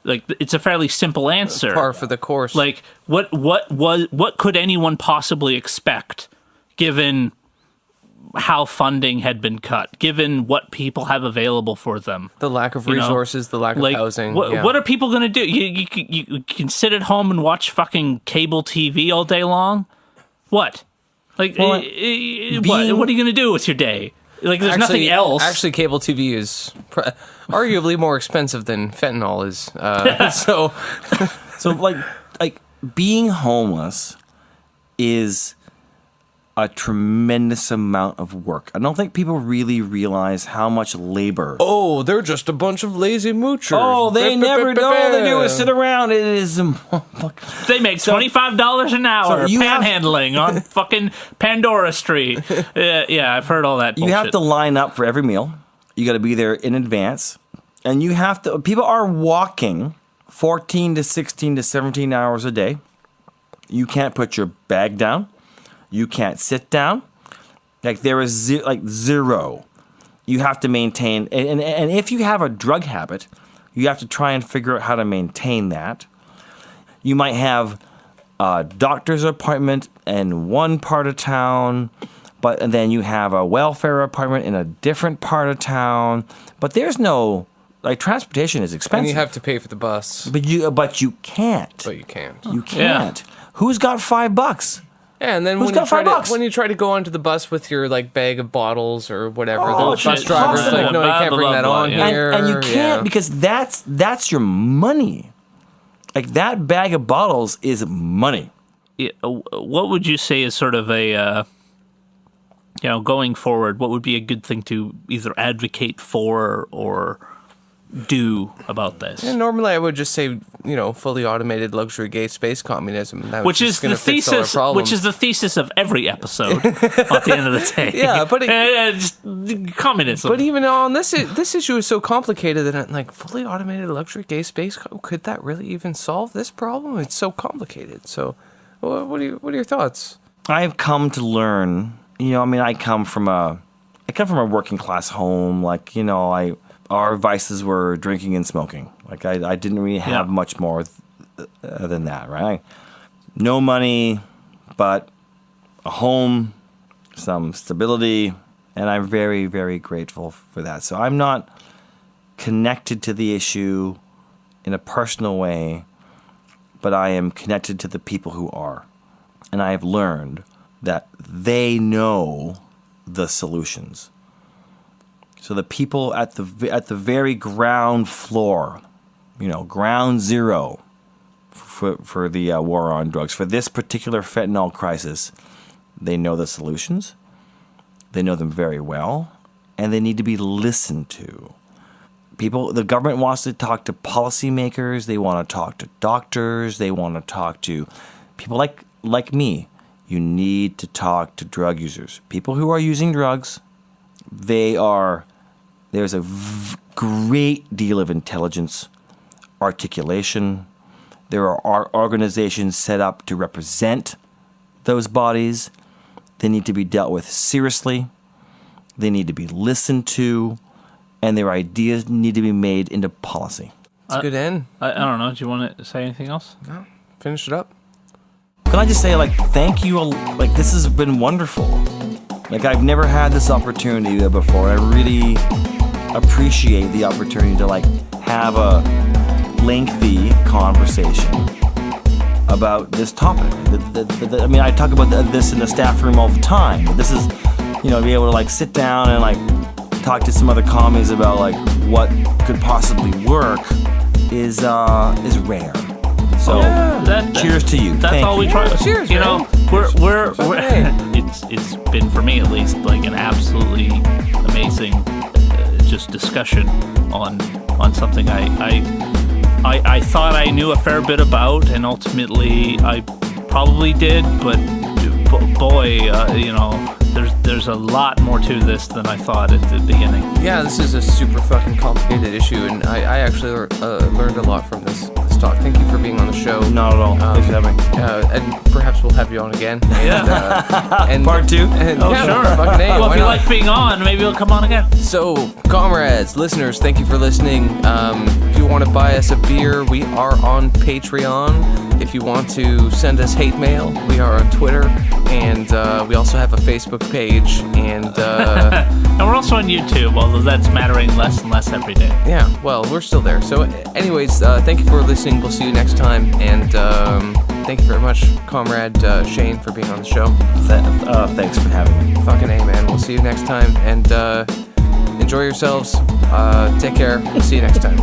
it's a fairly simple answer. Par for the course. Like what could anyone possibly expect given how funding had been cut, given what people have available for them? The lack of resources, the lack of housing. What are people going to do? You can sit at home and watch fucking cable TV all day long? What? Like, what are you going to do with your day? Like, there's nothing else. Actually, cable TV is arguably more expensive than fentanyl is. So like being homeless is a tremendous amount of work. I don't think people really realize how much labor. Oh, they're just a bunch of lazy moochers. Oh, they never know all they do is sit around. It is. They make $25 an hour panhandling on fucking Pandora Street. Yeah, I've heard all that bullshit. You have to line up for every meal. You got to be there in advance. And you have to, people are walking 14 to 16 to 17 hours a day. You can't put your bag down. You can't sit down. Like there is zero. You have to maintain, and if you have a drug habit, you have to try and figure out how to maintain that. You might have a doctor's appointment in one part of town, and then you have a welfare appointment in a different part of town. But there's no, like, transportation is expensive. And you have to pay for the bus. But you can't. But you can't. You can't. Yeah. Who's got $5? Yeah, and then when you try to go onto the bus with your like bag of bottles or whatever, the bus driver's like, no, you can't bring that on here. And you can't because that's your money. Like that bag of bottles is money. Yeah, what would you say is sort of a, going forward, what would be a good thing to either advocate for or do about this? Yeah, normally I would just say, fully automated luxury gay space communism. Which is the thesis. Which is the thesis of every episode. At the end of the day, yeah, but just communism. But even on this issue is so complicated that like fully automated luxury gay space, could that really even solve this problem? It's so complicated. So, what are your thoughts? I've come to learn. I come from a working class home. Like our vices were drinking and smoking. Like I didn't really have much more than that, right? No money, but a home, some stability, and I'm very, very grateful for that. So I'm not connected to the issue in a personal way, but I am connected to the people who are. And I have learned that they know the solutions. So the people at the very ground floor, ground zero for the war on drugs, for this particular fentanyl crisis, they know the solutions. They know them very well, and they need to be listened to. The government wants to talk to policymakers. They want to talk to doctors. They want to talk to people like me. You need to talk to drug users. People who are using drugs, there's a great deal of intelligence, articulation. There are organizations set up to represent those bodies. They need to be dealt with seriously. They need to be listened to, and their ideas need to be made into policy. It's a good end. I don't know. Do you want to say anything else? No. Finish it up. Can I just say, thank you. This has been wonderful. I've never had this opportunity before. I really appreciate the opportunity to have a lengthy conversation about this topic. I talk about this in the staff room all the time. But this is, be able to sit down and talk to some other commies about what could possibly work is rare. So cheers to you. That's all we try. Cheers. We're it's been for me at least an absolutely amazing just discussion on something I thought I knew a fair bit about, and ultimately I probably did, but boy, there's a lot more to this than I thought at the beginning. Yeah, this is a super fucking complicated issue, and I actually learned a lot from this to talk. Thank you for being on the show. Not at all. Thanks for having me. And perhaps we'll have you on again. And, Part 2? And, Oh, yeah, sure. Fucking A, Well, why if you not? like being on, maybe you'll come on again. So, comrades, listeners, thank you for listening. If you want to buy us a beer, we are on Patreon. If you want to send us hate mail, we are on Twitter. And we also have a Facebook page. And And we're also on YouTube, although that's mattering less and less every day. yeah, well, we're still there. So, anyways, thank you for listening. We'll see you next time. And thank you very much, Comrade Shane, for being on the show. Thanks for having me. Fucking A, man. We'll see you next time. And enjoy yourselves. Take care. We'll see you next time.